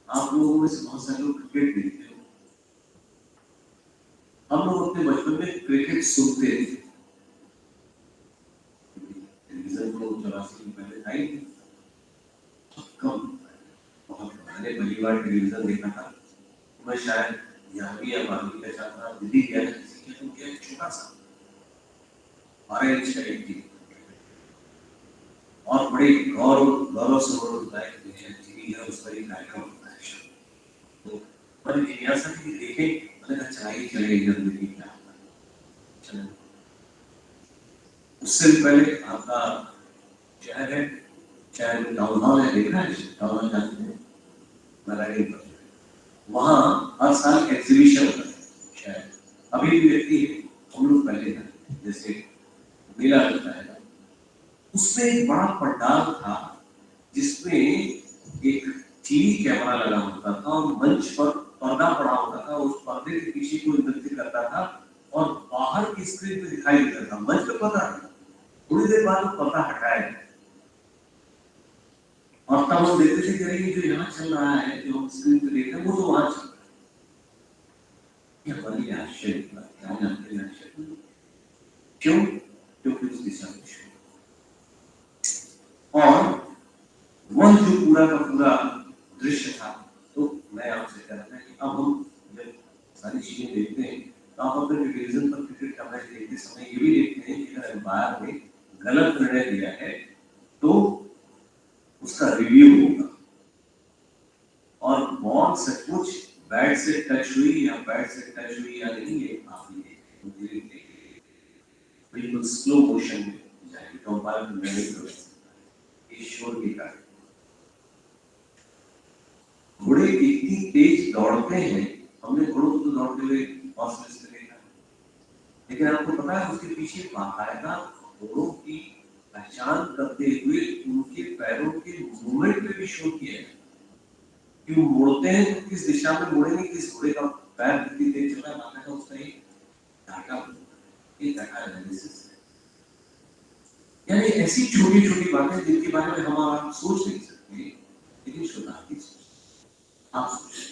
आप लोगों में से बहुत सारे लोग क्रिकेट देखते हो, हम लोग अपने बचपन में क्रिकेट सुनते थे, टेलीविजन को 84 में पहले था ही कम, बहुत मैंने पहली बार टेलीविजन देखा था मैं शायद 11वीं या 12वीं का छात्र, दिल्ली गया था किसी के, तो क्या छोटा सा 12 इंच का एक टीवी और बड़े गौरव से होता है कि टीवी है उस पर एक कार्यक्रम होता है। तो मैंने जिज्ञासा की देखे, मैंने कहा चलाइए चलेगा जिंदगी क्या होता है चले। उससे भी पहले आपका शहर है, शहर में टाउन हॉल है, देखा है टाउन हॉल जाते हैं मराठी पर, वहाँ हर साल एग्जीबिशन होता है शायद अभी भी व्यक्ति है, हम लोग पहले था जैसे मेला होता है, उसमें एक बड़ा पंडाल था जिसमें एक टीवी कैमरा लगा होता था और मंच पर पर्दा पड़ा होता था, उस पर्दे के पीछे कोई नृत्य करता था और बाहर की स्क्रीन पे दिखाई देता था, मंच पे पर्दा था, थोड़ी देर बाद वो पर्दा हटाया और तब वो देखते थे कि ये जो यहाँ चल रहा है, जो हम स्क्रीन पे देख रहे हैं, वो तो वहां चल रहा है। ये बड़ी आश्चर्य की बात है, जानते हैं आश्चर्य क्यों? क्योंकि उस दिशा में और वह जो पूरा का पूरा दृश्य था। तो मैं आपसे कह रहा था कि अब हम जब सारी चीजें देखते हैं तो आप अपने टेलीविजन पर क्रिकेट का मैच देखते समय ये भी देखते हैं कि अगर अंपायर ने गलत निर्णय दिया है तो उसका रिव्यू होगा और बॉल सचमुच बैट से टच हुई या बैट से टच हुई या नहीं, ये आप ही देखें, बिल्कुल स्लो मोशन में जाएगी तो अंपायर को निर्णय कर सकता है। ईश्वर की कार्य घोड़े इतनी तेज दौड़ते हैं, हमने घोड़ों को तो दौड़ते हुए हॉर्स में देखा, लेकिन आपको पता है उसके पीछे बाकायदा घोड़ों की पहचान करते हुए उनके पैरों के मूवमेंट पे भी शो किया है कि वो मुड़ते हैं तो किस दिशा में मुड़ेंगे, किस घोड़े का पैर कितनी तेज चल रहा है, बाकायदा उसका एक डाटा एनालिसिस है। यानी ऐसी छोटी छोटी बातें जिनके बारे में हम आप सोच नहीं सकते, लेकिन शोधार्थी आप सोचें,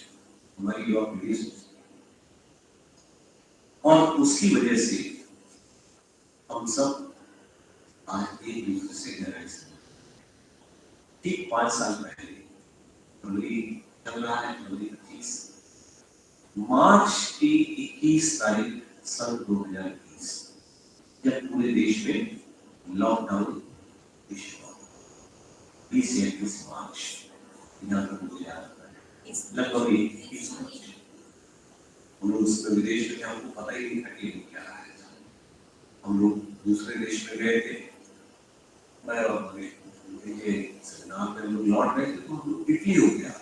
हमारी युवा पीढ़ी सोचती है और उसकी वजह से हम सब आज एक दूसरे से गहराई से ठीक 5 साल पहले फरवरी चल रहा है, फरवरी 25 मार्च की 21 तारीख सन 2020 जब पूरे देश में लॉकडाउन हुआ 20 या 21 मार्च यहाँ तक मुझे याद आता है, लगभग 21 मार्च हम लोग उसमें विदेश में, हमको पता ही नहीं था कि क्या है। हम लोग दूसरे देश में गए थे, मैं और मेरे सेमिनार में हम लोग लौट गए थे तो हम लोग इटली हो गया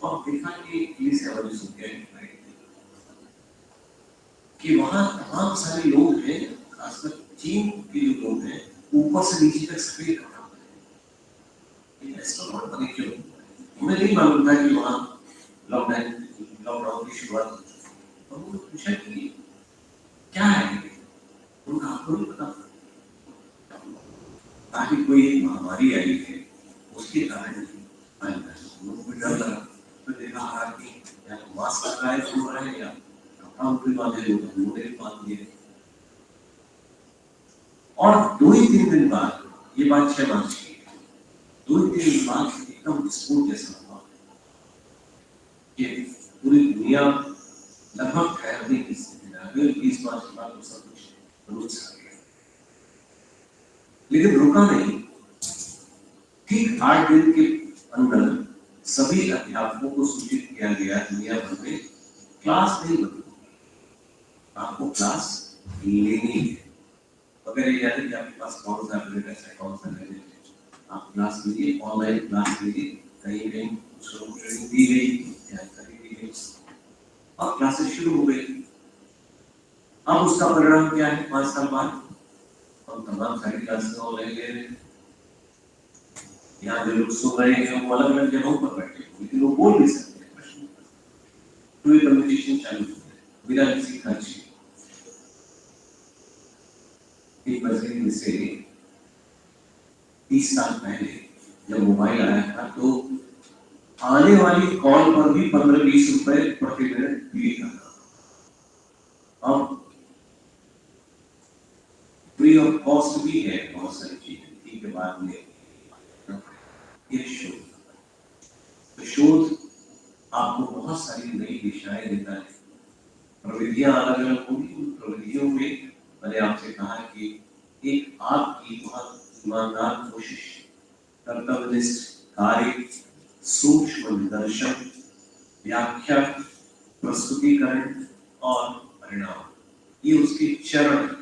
और देखा कि इटली से हमारी सुनते कि वहाँ तमाम सारे लोग हैं, खासकर चीन के जो लोग हैं ऊपर से नीचे तक सफेद कपड़ा पहने, ऐसा बहुत बने क्यों? हमें नहीं मालूम था कि वहाँ लॉकडाउन की शुरुआत हो चुकी है। और वो पूछा कि क्या है, उनका आपको नहीं पता ताकि कोई एक महामारी आई है उसके कारण लोगों को डर लगा, तो देखा कि या मास्क लगाए हो रहा है या कपड़ा ऊपर बांधे लोग मुंह बांध दिए। और 2-3 दिन बाद, ये बात 6 मार्च की, 2-3 दिन बाद एकदम विस्फोट जैसा हुआ कि पूरी दुनिया लगभग ठहरने की स्थिति में आ गई। 20 मार्च के बाद सब कुछ रुक सा गया, लेकिन रुका नहीं। ठीक 8 दिन के अंदर सभी अध्यापकों को सूचित किया गया दुनिया भर में क्लास नहीं बंद होगी, आपको क्लास लेनी है। अगर ये जाते कि आपके पास कौन सा एप्लीकेशन है, कौन सा नहीं, आप क्लास लीजिए, ऑनलाइन क्लास लीजिए, कहीं कहीं उसको ट्रेनिंग दी गई या कहीं दी गई और क्लासेस शुरू हो गई। अब उसका परिणाम क्या है? 5 साल बाद हम तमाम सारी क्लासेस ऑनलाइन ले रहे हैं। यहाँ जो लोग सुन रहे हैं वो अलग अलग जगहों पर बैठे हैं, लेकिन वो बोल नहीं सकते, पूरी कम्युनिकेशन चालू है बिना किसी खर्च के। एक वजह से 30 साल पहले जब मोबाइल आया था तो आने वाली कॉल पर भी 15-20 रुपए प्रति मिनट दिए जाता था। अब फ्री ऑफ कॉस्ट भी है बहुत सारी चीजें, ठीक है, बाद में ये शोध आपको बहुत सारी नई दिशाएं देता है। प्रविधियां अलग अलग होंगी, उन प्रविधियों में मैंने आपसे कहा कि एक आपकी बहुत ईमानदार कोशिश, कर्तव्यनिष्ठ कार्य, सूक्ष्म निदर्शन, व्याख्या, प्रस्तुतिकरण और परिणाम, ये उसके चरण है।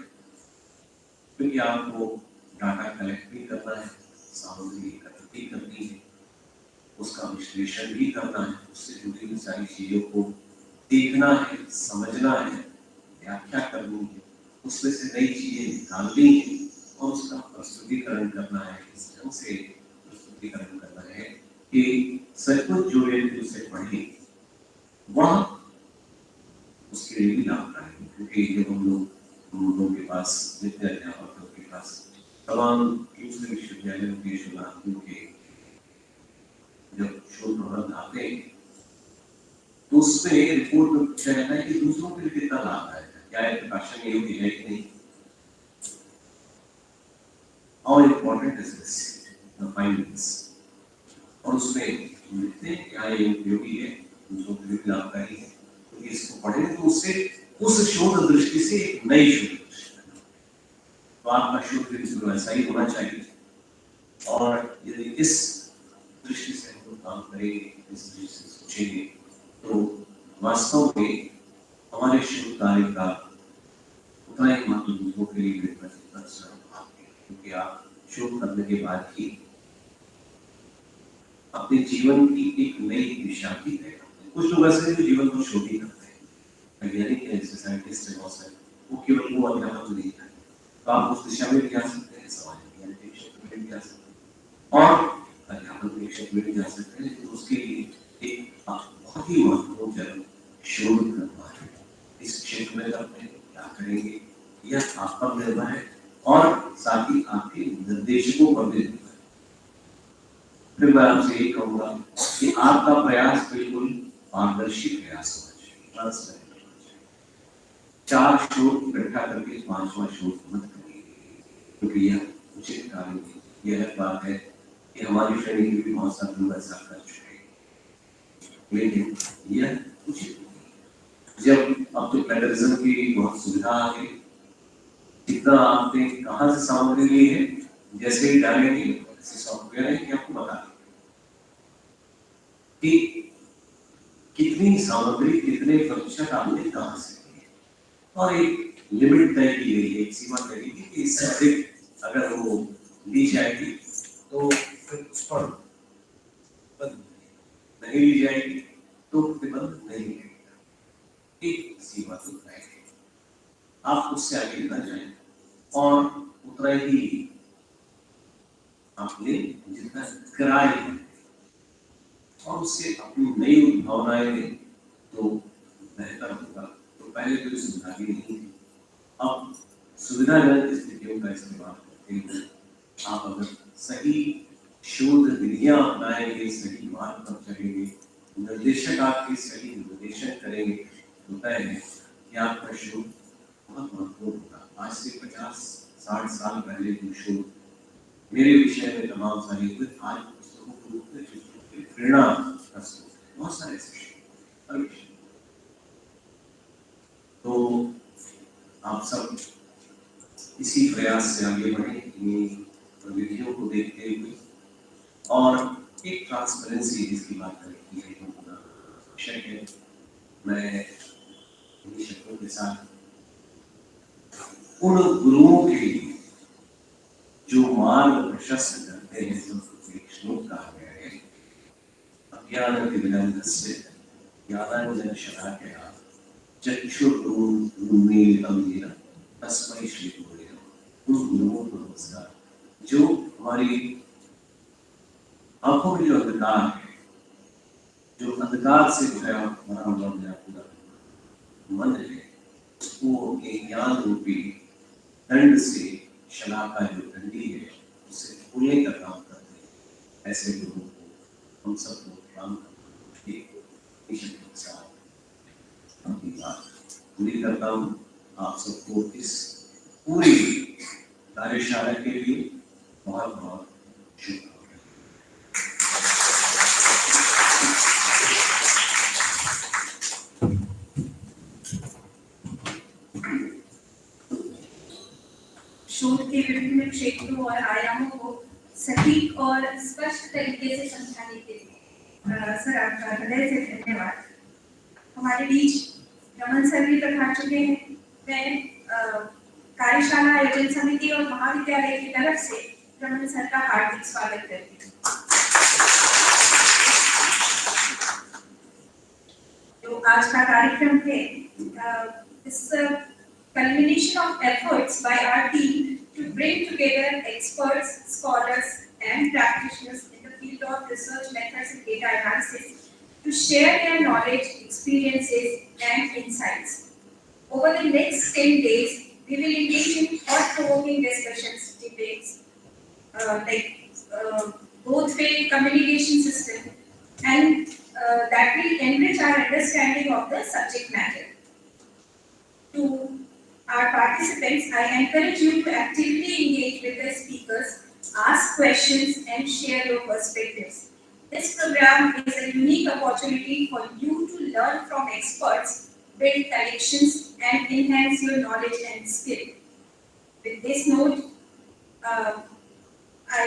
क्योंकि आपको डाटा कलेक्ट भी करना है, सामग्री एकत्रित भी करनी है, उसका विश्लेषण भी करना है, उससे जुड़ी हुई सारी चीजों को देखना है, समझना है, व्याख्या करनी है, उसमें से नई चीजें निकालनी है और उसका प्रस्तुतिकरण करना है। इस ढंग से प्रस्तुतिकरण करना है कि सचमुच जो व्यक्ति उसे पढ़े वह उसके लिए भी लाभदायक है। क्योंकि जब हम लोगों के पास जितने अध्यापक लोग के पास तमाम दूसरे विश्वविद्यालयों के शोधार्थियों के जब शोध प्रबंध आते हैं तो उसमें रिपोर्ट में पूछा जाता है कि दूसरों के लिए कितना लाभदायक है, क्या ये प्रकाशन योग्य है कि नहीं। How important is this? The findings. और उसमें लिखते हैं क्या ये उपयोगी है, दूसरों के लिए लाभकारी है, क्योंकि इसको पढ़ें तो उससे उस शोध दृष्टि से एक नई शोध दृष्टि, तो आपका शोध बिल्कुल वैसा ही होना चाहिए। और यदि इस दृष्टि से हम लोग काम करेंगे, इस दृष्टि से सोचेंगे, तो वास्तव में हमारे शोध कार्य का उतना ही महत्व दूसरों के लिए क्योंकि आप शोध करने के बाद ही अपने जीवन की एक नई दिशा भी तय करते हैं। कुछ लोग ऐसे जो जीवन को शोध ही करते हैं, वैज्ञानिक है, जैसे साइंटिस्ट है, बहुत सारे, वो केवल वो अध्यापक नहीं है, तो आप उस दिशा में भी जा सकते हैं, समाज विज्ञान के क्षेत्र में भी जा सकते हैं और अध्यापन के क्षेत्र में भी जा सकते हैं। तो उसके लिए एक बहुत ही महत्वपूर्ण चरण शोध करना है। इस क्षेत्र में अपने क्या करेंगे यह आप पर निर्भर है और साथ ही आपके निर्देशकों पर भी निर्भर है। फिर मैं आपसे यही कहूंगा कि आपका प्रयास बिल्कुल पारदर्शी प्रयास होना चाहिए, ट्रांसपेरेंट होना चाहिए। 4 शोध इकट्ठा करके 5वां शोध मत करिए, क्योंकि यह उचित कार्य नहीं। यह बात है कि हमारी श्रेणी में भी बहुत सारे लोग ऐसा कर चुके हैं, लेकिन यह उचित नहीं। जब अब तो प्लेगरिज्म की बहुत सुविधा आ गई, कितना आपने कहाँ से सामग्री ली है, जैसे ही डालेंगे ऐसे सॉफ्टवेयर है कि आपको बता दें कि कितनी सामग्री कितने प्रतिशत आपने कहाँ से ली है, और एक लिमिट तय की गई है, एक सीमा तय की गई कि इससे अधिक अगर वो ली जाएगी तो फिर उस पर प्रतिबंध नहीं ली जाएगी, तो प्रतिबंध नहीं लगेगा। एक सीमा तो तय है, आप उससे आगे न जाएं और उतना ही आपने जितना किराए है और उससे अपनी नई भावनाएं दें तो बेहतर होगा। तो पहले तो सुविधा भी नहीं थी, अब सुविधाजनक स्थितियों का इस्तेमाल करते हुए आप अगर सही शोध विधियां अपनाएंगे, सही मार्ग पर चलेंगे, निर्देशक आपके सही निर्देशन करेंगे, तो तय है कि आपका शोध बहुत महत्वपूर्ण होगा। आज से 50-60 साल पहले जो शोध मेरे विषय में तमाम सारे हुए, आज पुस्तकों को रूप में प्रेरणा का स्रोत है, बहुत सारे ऐसे शोध। तो आप सब इसी प्रयास से आगे बढ़े, इन प्रविधियों को देखते हुए, और एक ट्रांसपेरेंसी जिसकी बात करें है, विषय है। मैं इन शब्दों के साथ उन गुरुओं के लिए जो मार्ग प्रशस्त करते हैं, एक श्लोक कहा गया है, अज्ञानतिमिरन्धस्य ज्ञानाञ्जनशलाकया चक्षुरुन्मीलितं येन तस्मै श्रीगुरवे नमः। उन गुरुओं को नमस्कार जो हमारी आंखों में जो अंधकार है, जो अंधकार से भरा हुआ मेरा पूरा मन है, उसको एक ज्ञान रूपी दंड से, शलाका जो डंडी है, उससे खोलने का काम करते हैं। ऐसे लोगों को हम सबको काम उम्मीद करता हूँ आप सबको इस पूरी कार्यशाला के लिए बहुत बहुत शुभकामनाएं। शोध के विभिन्न क्षेत्रों और आयामों को सटीक और स्पष्ट तरीके से समझाने के लिए सर आपका हृदय से धन्यवाद। हमारे बीच रमन सर भी पधार चुके हैं। मैं कार्यशाला आयोजन समिति और महाविद्यालय की तरफ से रमन सर का हार्दिक स्वागत करती हूँ। जो आज का कार्यक्रम है, इस culmination of efforts by our team to bring together experts, scholars, and practitioners in the field of research methods and data analysis to share their knowledge, experiences, and insights. Over the next 10 days, we will engage in thought-provoking discussions, debates, both-way communication system, and that will enrich our understanding of the subject matter. To our participants, I encourage you to actively engage with the speakers, ask questions, and share your perspectives. This program is a unique opportunity for you to learn from experts, build connections, and enhance your knowledge and skill. With this note, I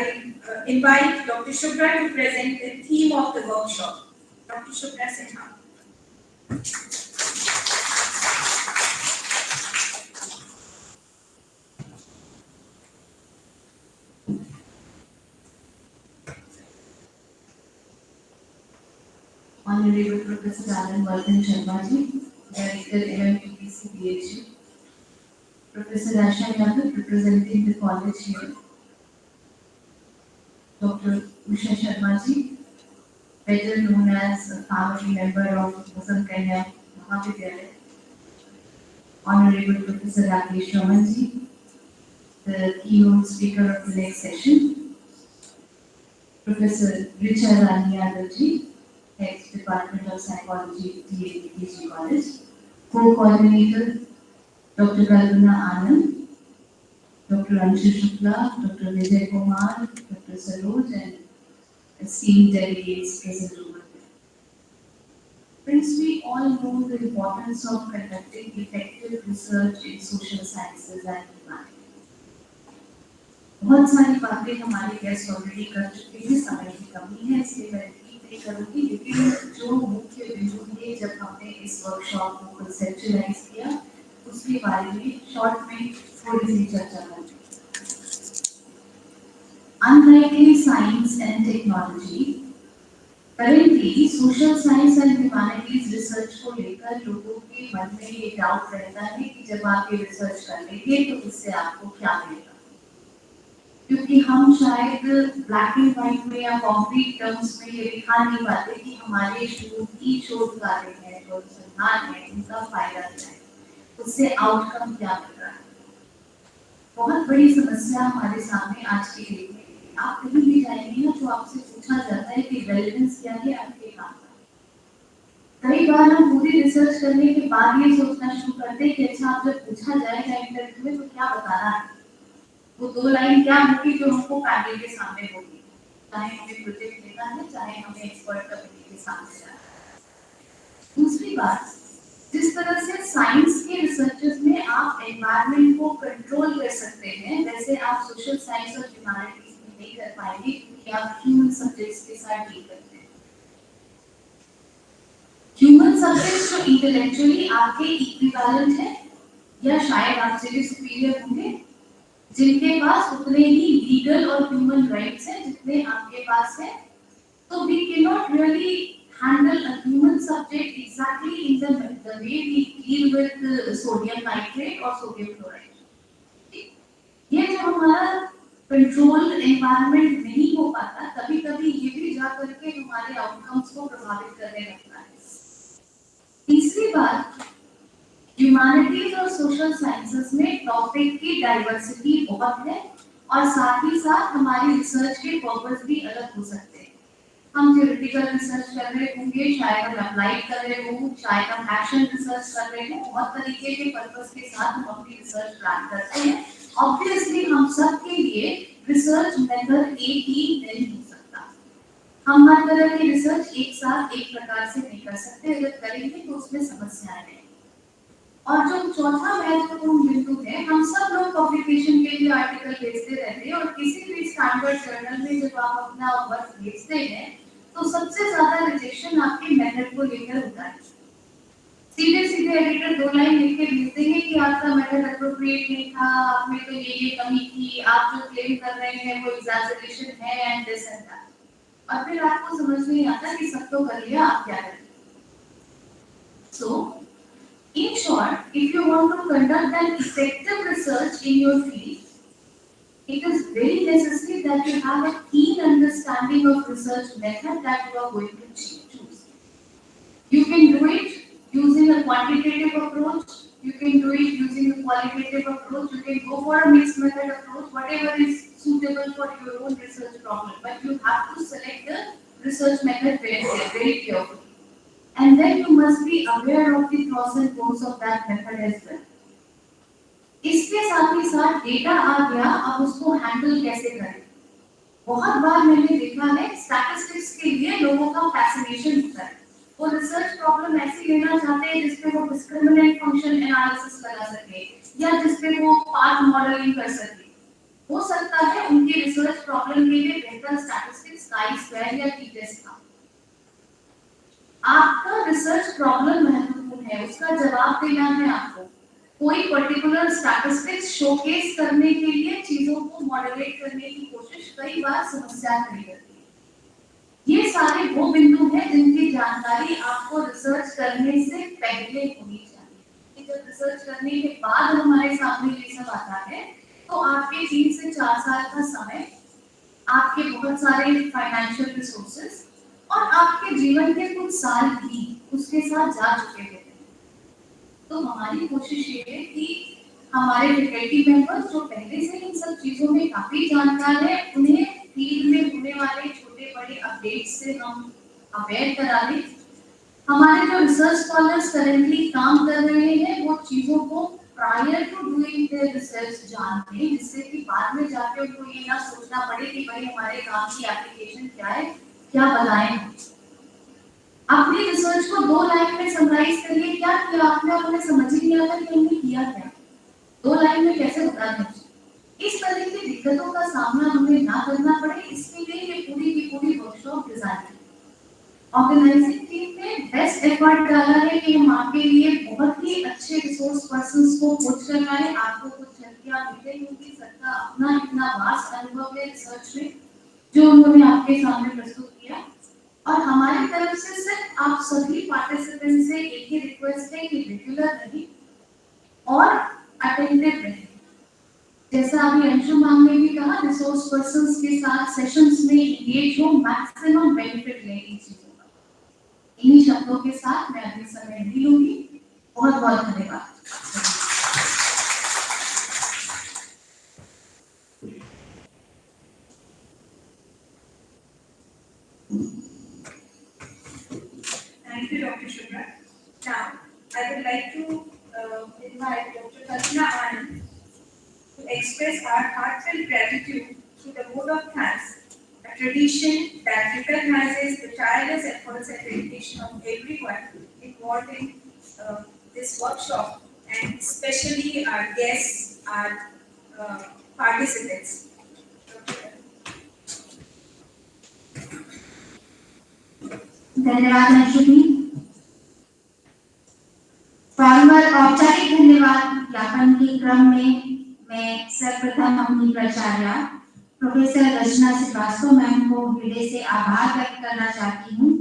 invite Dr. Shubhra to present the theme of the workshop. Dr. Shubhra Sinha. Honorable Professor Alan Vardhan Sharma-ji, Director MMPPC PhD, Professor Asha Yadav, representing the college here, Dr. Usha Sharma-ji, better known as a family member of Vasant Kanya Mahavidyalaya, Honorable Professor Rakesh Raman-ji, the keynote speaker of the next session, Professor Richa Rani Yadav-ji, Head Department of Psychology, TAPG College, Co-Coordinator Dr. Kalpana Anand, Dr. Anshu Shukla, Dr. Vijay Kumar, Dr. Saroj, and esteemed delegates present over there. Friends, we all know the importance of conducting effective research in social sciences and humanities. बहुत सारी बातें हमारे guest already कर चुके हैं, समय की कमी है इसलिए मैं नहीं करूँगी, लेकिन जो मुख्य बिंदु थे जब हमने इस वर्कशॉप को कंसेप्चुअलाइज किया उसके बारे में शॉर्ट में थोड़ी सी चर्चा करेंगे। Unlike science and technology, currently social science and humanities research को लेकर लोगों के मन में ये डाउट रहता है कि जब आप ये रिसर्च कर लेंगे तो इससे आपको क्या मिलेगा, क्योंकि हम शायद ब्लैक एंड व्हाइट में या कॉन्क्रीट टर्म्स में ये दिखा नहीं पाते कि हमारे शोध कार्य है, जो अनुसंधान है, उनका फायदा क्या है, उससे आउटकम क्या मिल रहा है। बहुत बड़ी समस्या हमारे सामने आज की डेट में, आप कहीं भी जाएंगे ना तो आपसे पूछा जाता है कि रेलेवेंस क्या है आपके काम का। कई बार हम पूरी रिसर्च करने के बाद ये सोचना शुरू करते हैं कि अच्छा आप जब पूछा जाएगा इंटरव्यू में तो क्या बताना है, वो दो लाइन क्या होगी जो हमको पैनल के सामने होगी, चाहे हमें प्रोजेक्ट लेना है, चाहे हमें एक्सपर्ट कमेटी के सामने जाना है। दूसरी बात, जिस तरह से साइंस के रिसर्चेस में आप एनवायरनमेंट को कंट्रोल कर सकते हैं, वैसे आप सोशल साइंस और ह्यूमैनिटीज में नहीं कर पाएंगे क्योंकि आप ह्यूमन सब्जेक्ट्स के साथ डील करते हैं। ह्यूमन सब्जेक्ट्स जो इंटेलेक्चुअली आपके इक्विवेलेंट है या शायद आपसे भी सुपीरियर होंगे, जिनके पास उतने ही लीगल और ह्यूमन राइट्स हैं जितने आपके पास है, तो we cannot really handle a human subject exactly in the way we deal with sodium nitrate or sodium chloride. ये जो हमारा कंट्रोल एनवायरनमेंट नहीं हो पाता, कभी-कभी ये भी जा करके हमारे आउटकम्स को प्रभावित करने लगता है। तीसरी बात, ह्यूमैनिटीज और सोशल साइंसेस में टॉपिक की डाइवर्सिटी बहुत है और साथ ही साथ हमारी रिसर्च के पर्पस भी अलग हो सकते हैं। हम थ्योरेटिकल रिसर्च कर रहे होंगे, शायद हम अप्लाइड कर रहे हों, शायद हम एक्शन रिसर्च कर रहे हों, बहुत तरीके के पर्पस के साथ हम अपनी रिसर्च प्लान करते हैं। ऑब्वियसली हम सब के लिए रिसर्च मेथड एक ही नहीं हो सकता, हम हर तरह की रिसर्च एक साथ एक प्रकार से नहीं कर सकते, अगर करेंगे तो उसमें समस्याएं हैं। और जो चौथा महत्वपूर्ण बिंदु है, हम सब लोग पब्लिकेशन के लिए आर्टिकल भेजते रहते हैं, और किसी भी स्टैंडर्ड जर्नल में जब आप अपना वर्क भेजते हैं तो सबसे ज्यादा रिजेक्शन आपके मेथड को लेकर होता है। सीधे सीधे एडिटर 2 लाइन लिख के भेज देंगे कि आपका मेथड एप्रोप्रिएट नहीं था, आप में तो ये कमी थी, आप जो क्लेम कर रहे हैं वो एग्जैजरेशन है एंड दिस एंड दैट, और फिर आपको समझ नहीं आता कि सब तो कर लिया, आप क्या करें। So, in short, if you want to conduct an effective research in your field, it is very necessary that you have a keen understanding of research method that you are going to choose. You can do it using a quantitative approach, you can do it using a qualitative approach, you can go for a mixed method approach, whatever is suitable for your own research problem, but you have to select the research method very carefully. And then you must be aware of the pros and cons of that method as well. इसके साथ ही साथ data आ गया, अब उसको handle कैसे करें। बहुत बार मैंने देखा है स्टैटिस्टिक्स के लिए लोगों का फैसिनेशन होता है, वो रिसर्च प्रॉब्लम ऐसी लेना चाहते हैं जिसपे वो डिस्क्रिमिनेंट फंक्शन एनालिसिस लगा सके या जिसपे वो पाथ मॉडलिंग कर सके। हो सकता है उनकी रिसर्च प्रॉब्लम के लिए बेहतर स्टैटिस्टिक्स chi-square या t-test था। आपका रिसर्च प्रॉब्लम महत्वपूर्ण है, उसका जवाब देना है आपको। कोई पर्टिकुलर स्टैटिस्टिक्स शोकेस करने के लिए चीजों को मॉडरेट करने की कोशिश कई बार समस्या खड़ी करती है। ये सारे वो बिंदु हैं जिनकी जानकारी आपको रिसर्च करने से पहले होनी चाहिए। जब रिसर्च करने के बाद हमारे सामने ये सब आता है तो आपके 3 से 4 साल का समय, आपके बहुत सारे फाइनेंशियल रिसोर्सेज और आपके जीवन के कुछ साल भी उसके साथ जा चुके होते हैं। तो हमारी कोशिश ये है कि हमारे फैकल्टी मेंबर्स जो पहले से इन सब चीजों में काफी जानकार है, उन्हें फील्ड में होने वाले छोटे बड़े अपडेट्स से हम अवेयर करा दें। हमारे जो रिसर्च स्कॉलर्स करेंटली काम कर रहे हैं वो चीजों को prior to doing their research जानते हैं, जिससे कि बाद में जाके उनको ये ना सोचना पड़े कि भाई हमारे काम की एप्लीकेशन क्या है, क्या बताएं। अपनी रिसर्च को 2 लाइन में समराइज करिए, क्या किया आपने, आपने समझ ही नहीं आता कि हमने किया क्या, 2 लाइन में कैसे बता दें। इस तरह की दिक्कतों का सामना हमें ना करना पड़े, इसके लिए ये पूरी की पूरी वर्कशॉप डिजाइन है। ऑर्गेनाइजिंग टीम ने बेस्ट एफर्ट डाला है कि हम आपके लिए बहुत ही अच्छे रिसोर्स पर्संस को खोज कर लाए। आपको कुछ झलकियां मिले होंगी, सबका अपना इतना वास्ट अनुभव है रिसर्च में जो उन्होंने आपके सामने प्रस्तुत किया, और हमारी तरफ से सिर्फ आप सभी पार्टिसिपेंट से एक ही रिक्वेस्ट है कि रेगुलर रहिए और अटेंटिव रहिए। जैसा अभी अंशु मैम ने भी कहा, रिसोर्स पर्संस के साथ सेशंस में एंगेज हो, मैक्सिमम बेनिफिट लें इन चीजों का। इन्हीं शब्दों के साथ मैं अभी समय नहीं लूंगी। बहुत बहुत धन्यवाद। Thank you, Dr. Shubhra. Now, I would like to invite Dr. Kalpana Anand to express our heartfelt gratitude to the vote of thanks, a tradition that recognizes the tireless efforts and dedication of everyone involved in this workshop, and especially our guests, our participants. धन्यवाद अंशुमि। Formal औपचारिक धन्यवाद ज्ञापन के क्रम में मैं सर्वप्रथम अपनी प्राचार्य प्रोफेसर रचना श्रीवास्तव मैम को हृदय से आभार व्यक्त करना चाहती हूँ,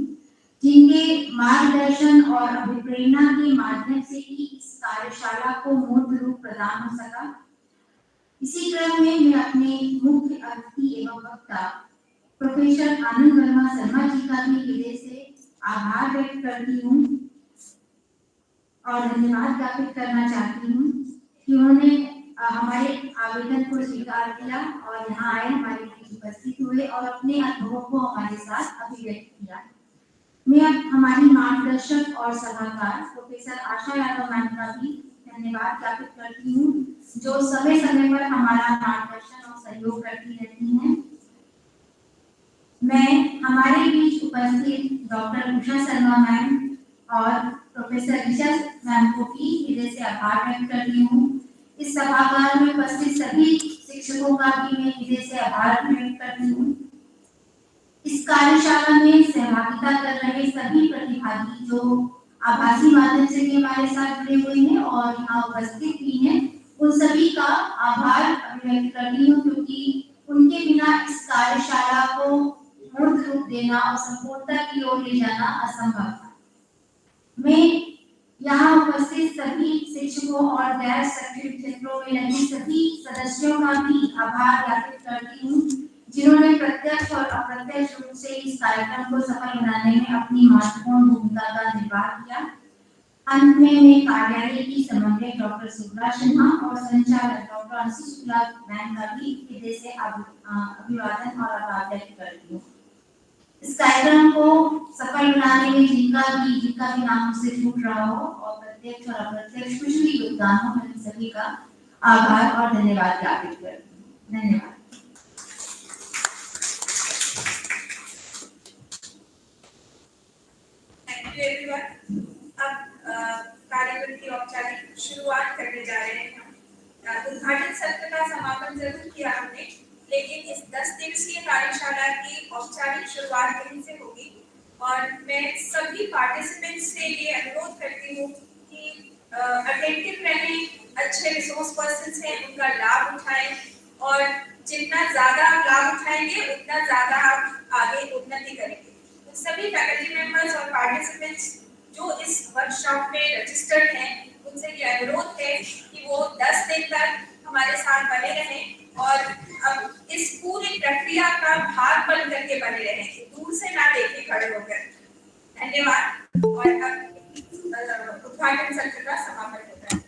जिनके मार्गदर्शन और अभिप्रेरणा के माध्यम से ही इस कार्यशाला को मूर्त रूप प्रदान हो सका। इसी क्रम में मैं अपने मुख्य अतिथि एवं वक्ता प्रोफेसर आनंद वर्मा शर्मा जी का भी हृदय से आभार व्यक्त करती हूँ और धन्यवाद ज्ञापित करना चाहती हूँ कि उन्होंने हमारे आवेदन को स्वीकार किया और यहाँ आए, हमारे बीच उपस्थित हुए और अपने अनुभवों को हमारे साथ अभिव्यक्त किया। मैं अब हमारी मार्गदर्शक और सलाहकार प्रोफेसर आशा यादव मैम का भी धन्यवाद ज्ञापित करती हूँ, जो समय समय पर हमारा मार्गदर्शन और सहयोग करती रहती हैं। मैं हमारे बीच उपस्थित डॉक्टर उषा शर्मा मैम और प्रोफेसर ऋचा मैम को भी हृदय से आभार व्यक्त करती हूँ। इस सभागार में उपस्थित सभी शिक्षक सदस्यों का भी मैं हृदय से आभार व्यक्त करती हूँ। इस कार्यशाला में सहभागिता कर रहे सभी प्रतिभागी जो आभासी माध्यम से भी हमारे साथ जुड़े हुए हैं और यहाँ उपस्थित भी हैं, उन सभी का आभार व्यक्त करती हूँ, क्योंकि उनके बिना इस कार्यशाला को मूर्त रूप देना और संपूर्णता की ओर ले जाना असंभव था। मैं यहाँ उपस्थित सभी शिक्षकों और गैर शैक्षणिक क्षेत्रों में लगे सभी सदस्यों का भी आभार ज्ञापित करती हूँ, जिन्होंने प्रत्यक्ष और अप्रत्यक्ष रूप से इस कार्यक्रम को सफल बनाने में अपनी महत्वपूर्ण भूमिका का निर्वाह किया। अंत में मैं कार्यालय की समन्वयक डॉक्टर सुब्रा सिन्हा और संचालक डॉक्टर अंशु शुक्ला मैम का भी हृदय से अभिवादन और आभार व्यक्त करती हूँ। इस कार्यक्रम को सफल बनाने में जिनका भी नाम से छूट रहा हो और प्रत्यक्ष और अप्रत्यक्ष कुछ भी योगदान हो, मैं सभी का आभार और धन्यवाद ज्ञापित करती हूँ। धन्यवाद। Thank you everyone. अब कार्यक्रम की औपचारिक शुरुआत करने जा रहे हैं। उद्घाटन सत्र का समापन जरूर किया हमने, लेकिन इस 10 दिवसीय कार्यशाला की औपचारिक शुरुआत यहीं से होगी और मैं सभी पार्टिसिपेंट्स से ये अनुरोध करती हूँ कि अटेंटिव रहें, अच्छे रिसोर्स पर्सन्स हैं उनका लाभ उठाएं और जितना ज़्यादा आप लाभ उठाएंगे उतना ज़्यादा आप आगे उन्नति करेंगे। तो सभी फैकल्टी मेंबर्स और पार्टिसिपेंट्स जो इस वर्कशॉप में रजिस्टर्ड हैं उनसे ये अनुरोध है कि वो 10 दिन तक हमारे साथ बने रहें और अब इस पूरी प्रक्रिया का भाग बन करके बने रहें, दूर से ना देखें खड़े होकर। धन्यवाद और अब उद्घाटन सत्र का समापन होता है।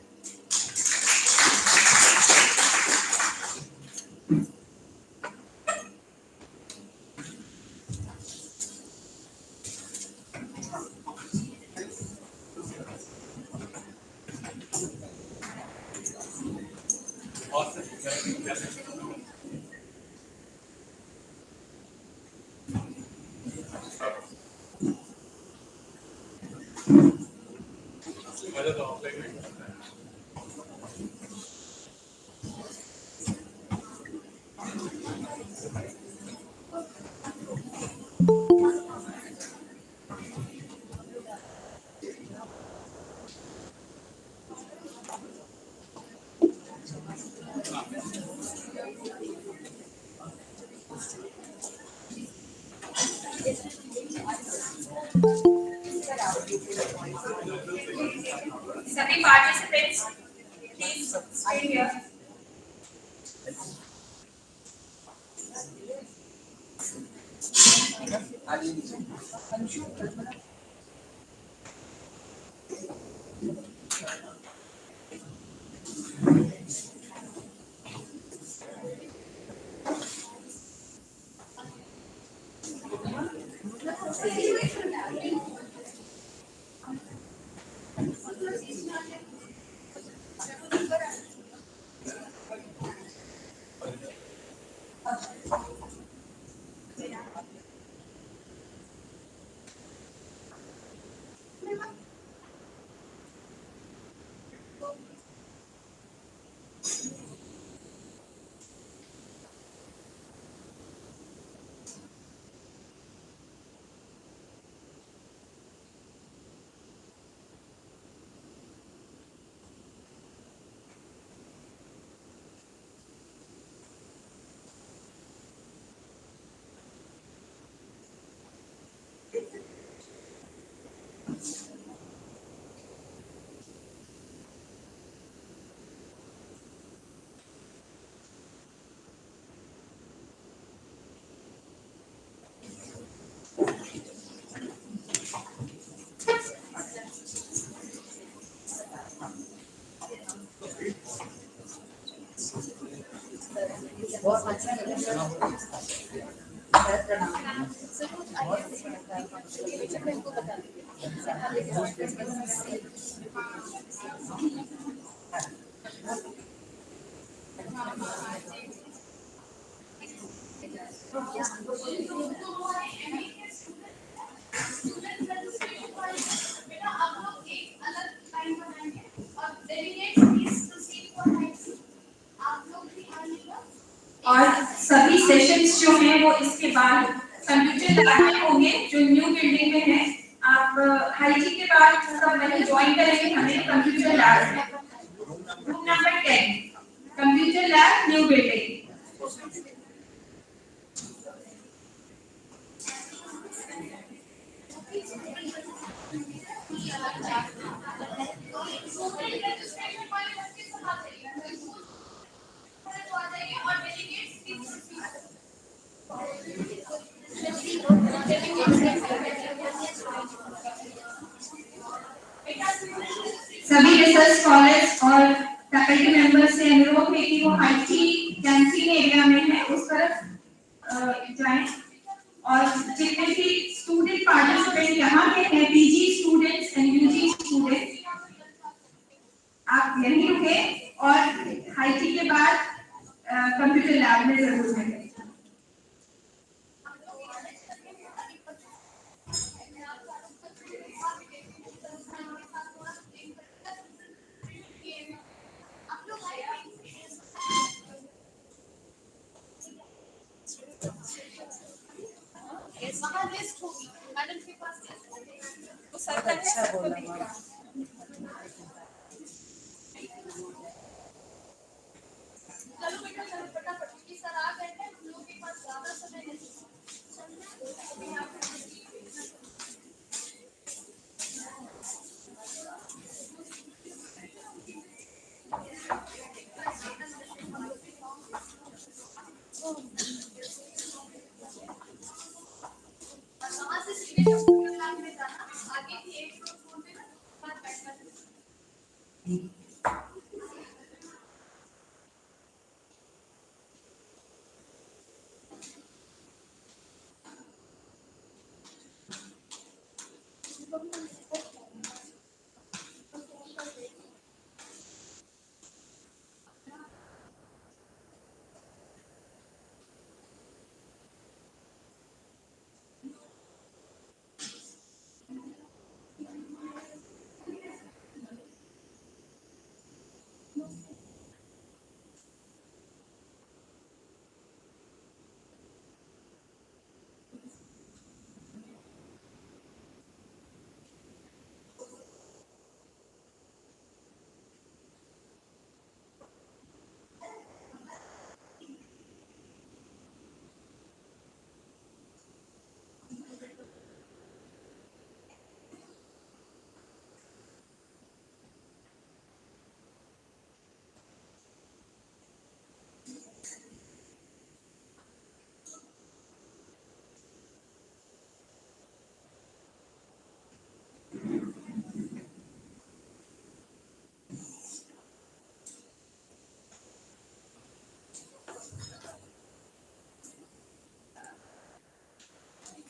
सभी पार्टिसिपेंट्स प्लीज स्टे हियर। बहुत अच्छा और सभी सेशंस जो हैं वो इसके बाद कंप्यूटर लैब में होंगे जो न्यू बिल्डिंग में है। आप हाईटी के बाद सब वहीं ज्वाइन करेंगे हमें कंप्यूटर लैब में, room number 10 computer lab new building. सभी रिसर्च स्कॉलर्स और फैकल्टी मेंबर्स से अनुरोध है कि वो आईटी कैंटीन एरिया में है उस तरफ जाएं। और जितने भी स्टूडेंट पार्टिसिपेंट यहाँ के हैं, PG students and UG students, आप यहीं रुके और आईटी के बाद कंप्यूटर लैब में जरूर मिलें। वहाँ लिस्ट होगी मैडम के पास तो सर अच्छा बोला चलो बेटा चलो फटाफट क्योंकि सर आ गए हैं हम लोगों के पास ज्यादा समय नहीं वहाँ से सीधे कंप्यूटर लैब में जाना आगे की एक दो फ्लोर पे ना बात बैठना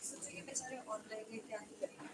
सोचेंगे बेचारे ऑनलाइन में क्या करेंगे।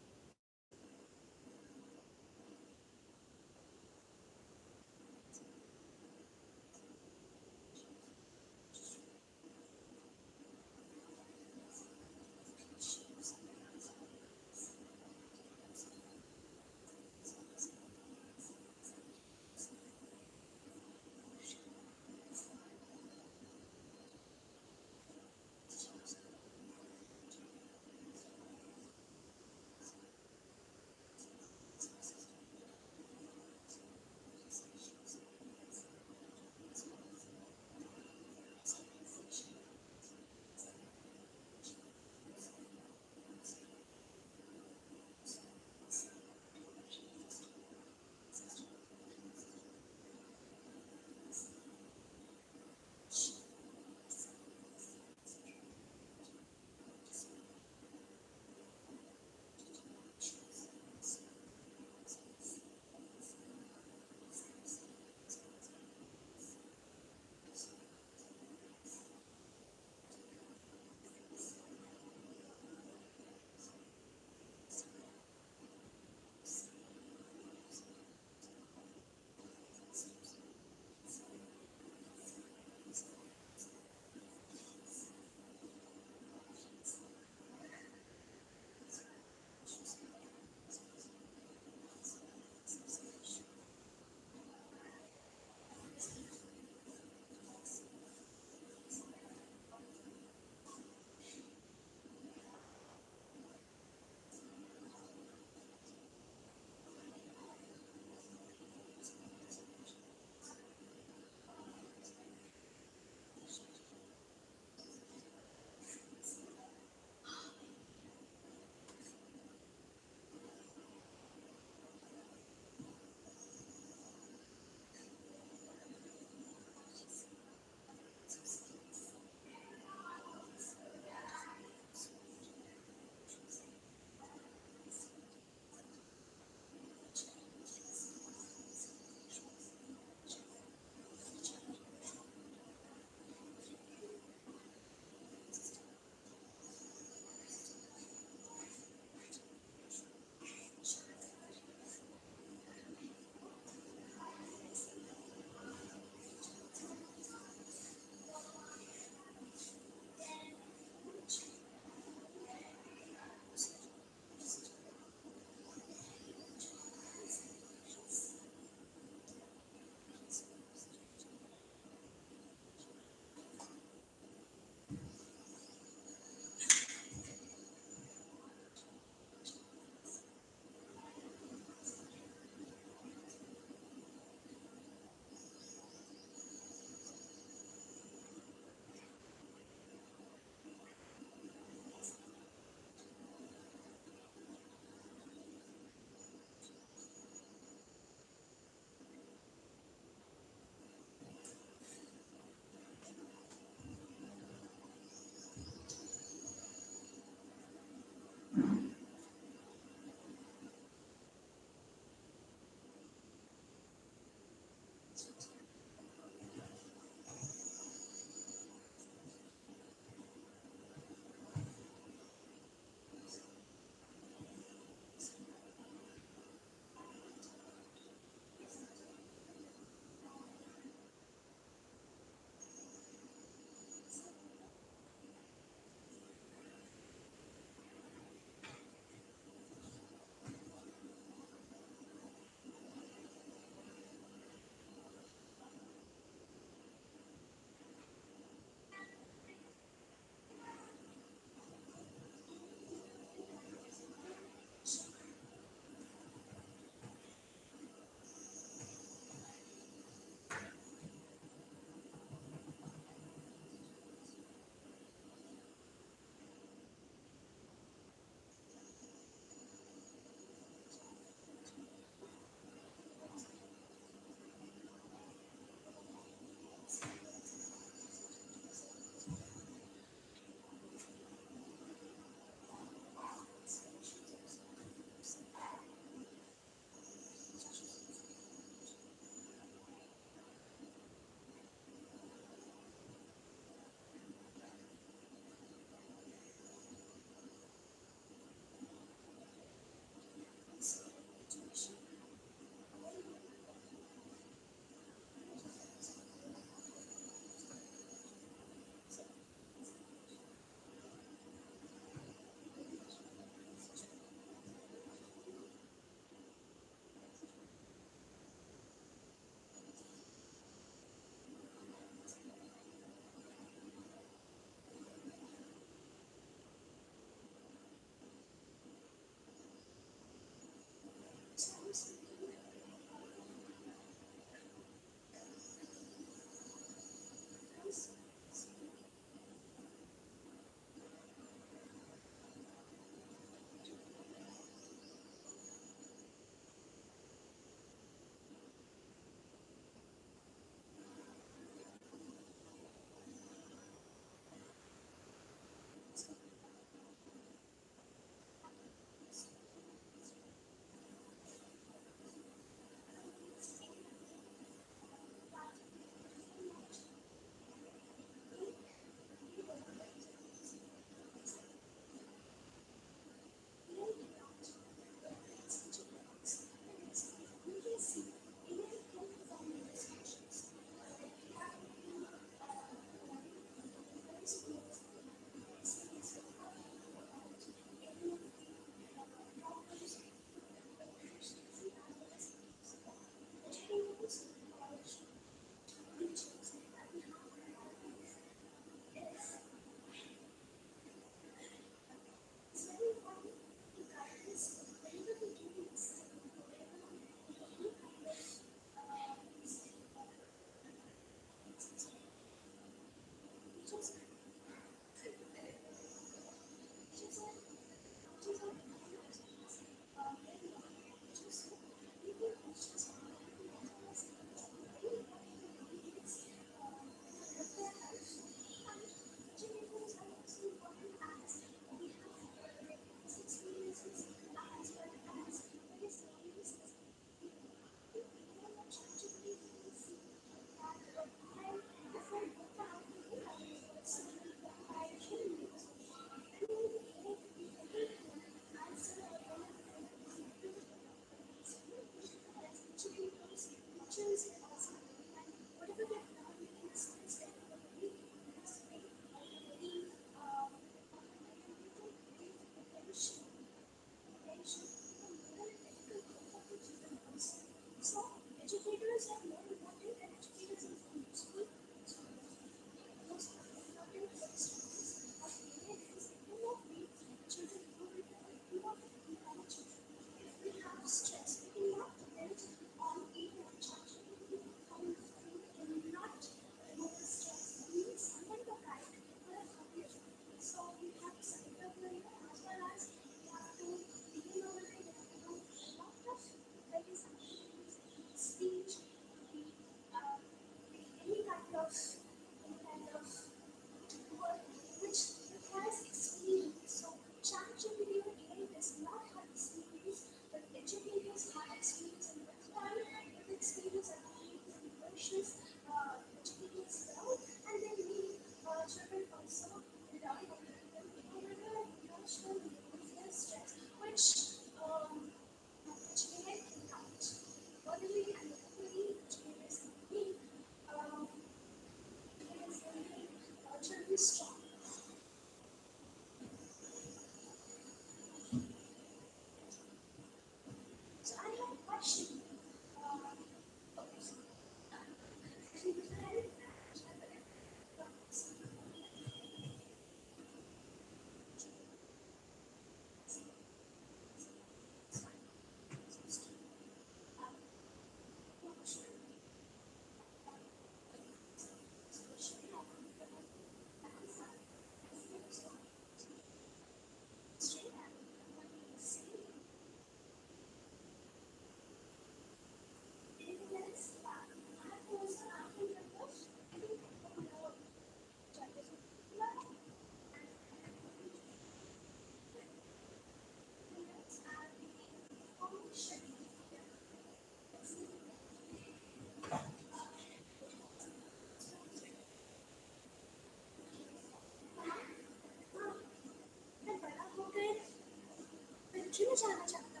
मुझे नहीं जाना चाहता।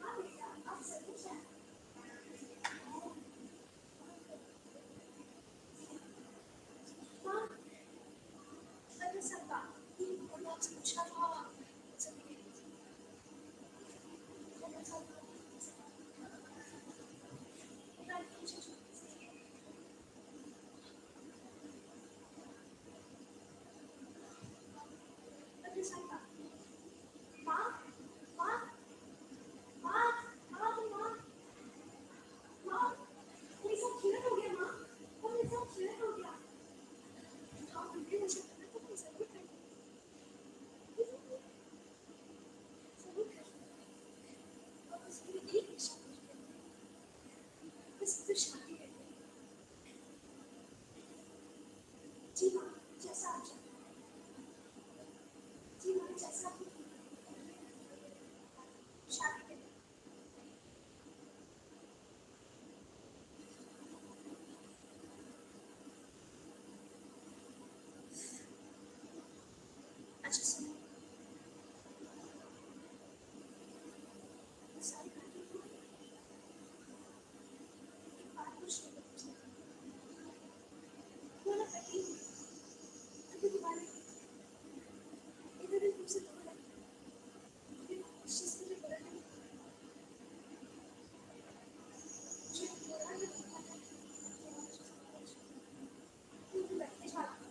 हाँ बेटा, आप जरूर जाना। हाँ, अरे सबा, मैंने आपसे पूछा था। अरे सबा, माँ, माँ, माँ, माँ, माँ, माँ, मेरे साथ खेलना हो गया माँ, और मेरे साथ खेलना हो गया। हाँ, मुझे मुझे करना तो मैं जरूर करूँगी। जरूर करूँगी। और उसके लिए एक शादी करूँगी। बस फिर शादी करूँगी। जी माँ, जैसा आप चाहें। जी माँ, जैसा आप शादी करूँगी। अच्छा सुनो, सारी बातें तो एक बात पूछनी है मुझसे। वो ना कहीं अभी तुम्हारे इधर ही तुमसे दूर है। ये कोशिश मुझे करना है। मुझे बुरा नहीं लगता है। मुझे लगते जाता है।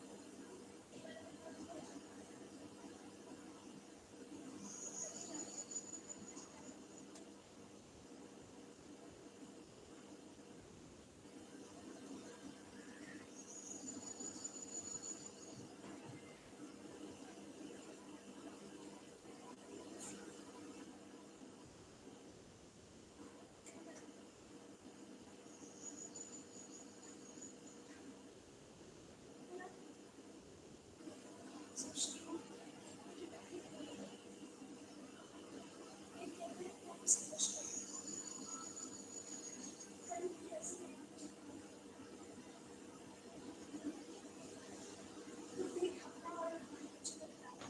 सोचती हूँ कि बैठे एक कहते हैं कि आपसे कुछ कल भी ऐसे तो एक हफ्ता और मुझे लगता है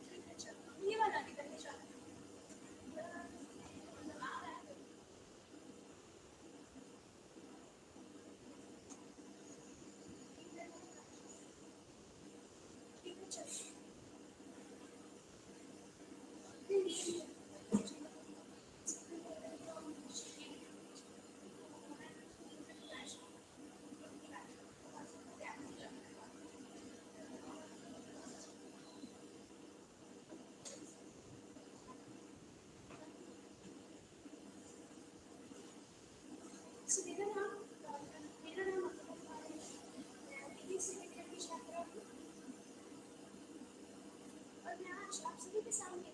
ठीक है चलो ये वाला नहीं करने जाना ठीक है चलो So मेरा नाम मैं सेक्रेटरी की छात्रा हूँ और मैं आज आप सभी के सामने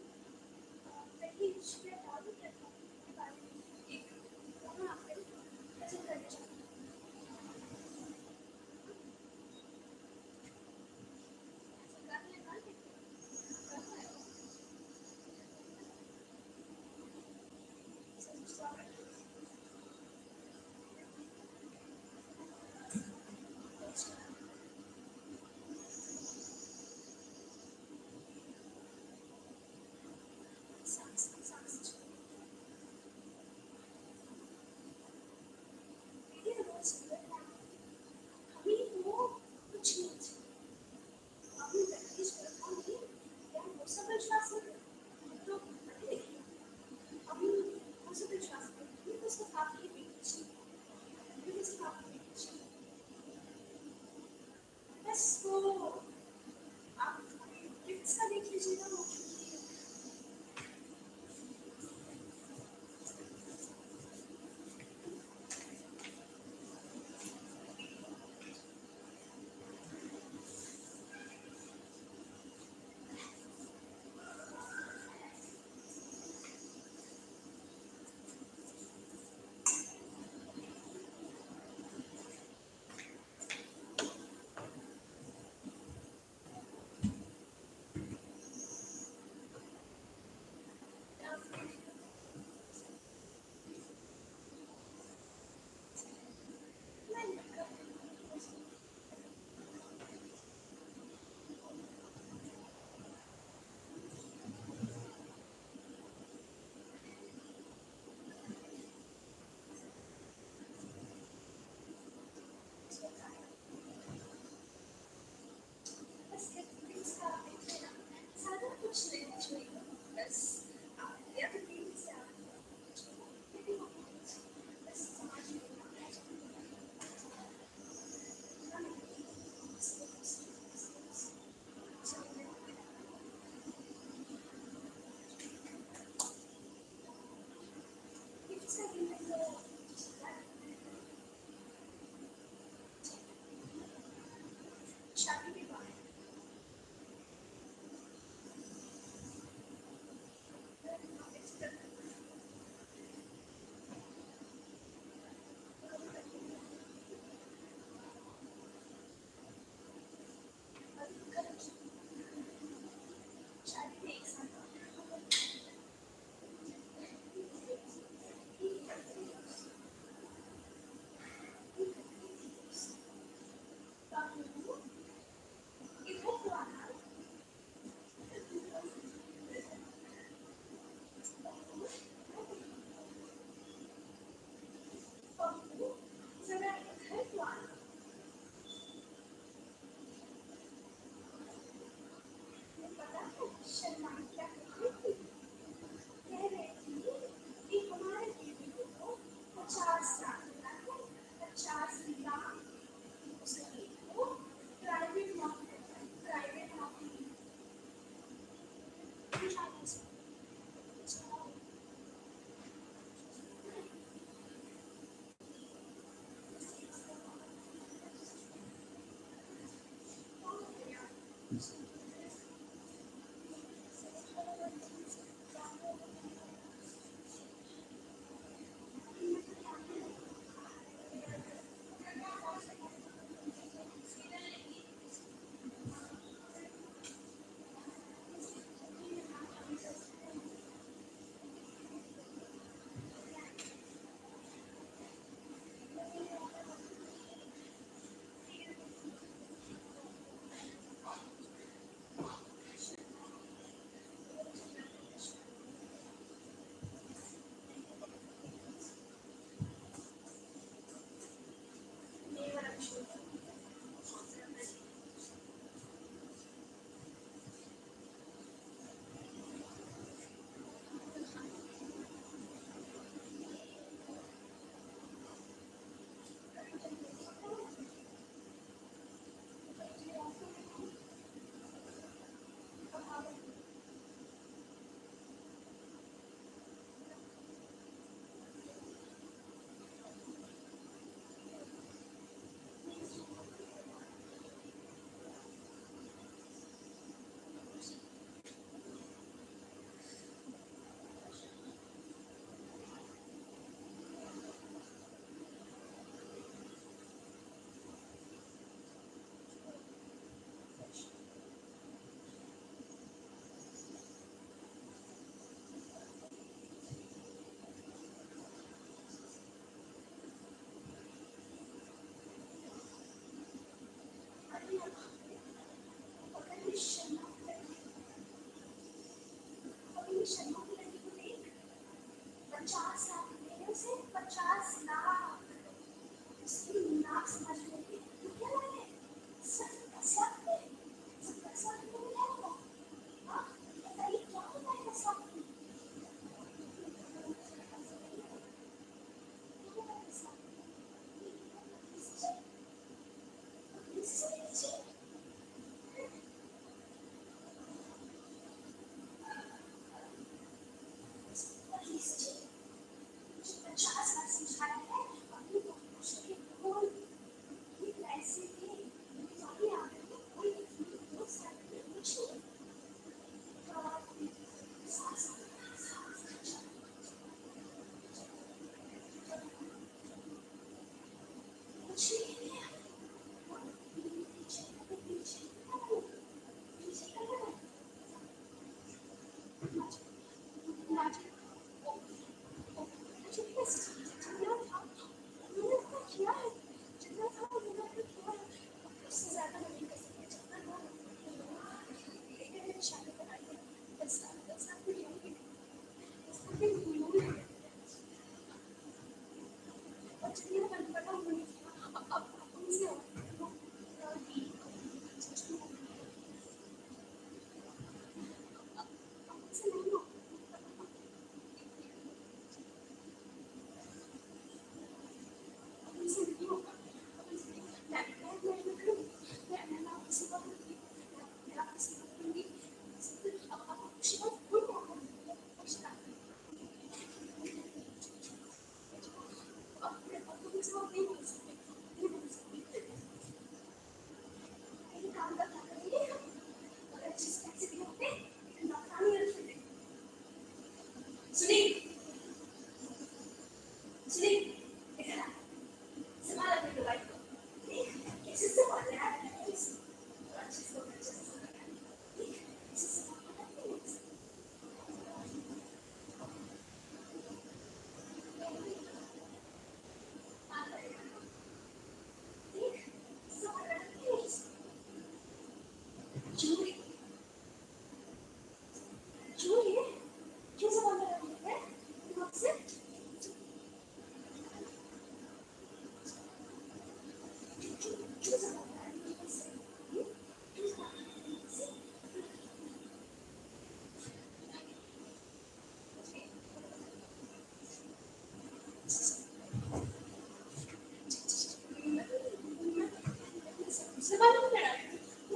Sebab mana?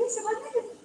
Sebab mana?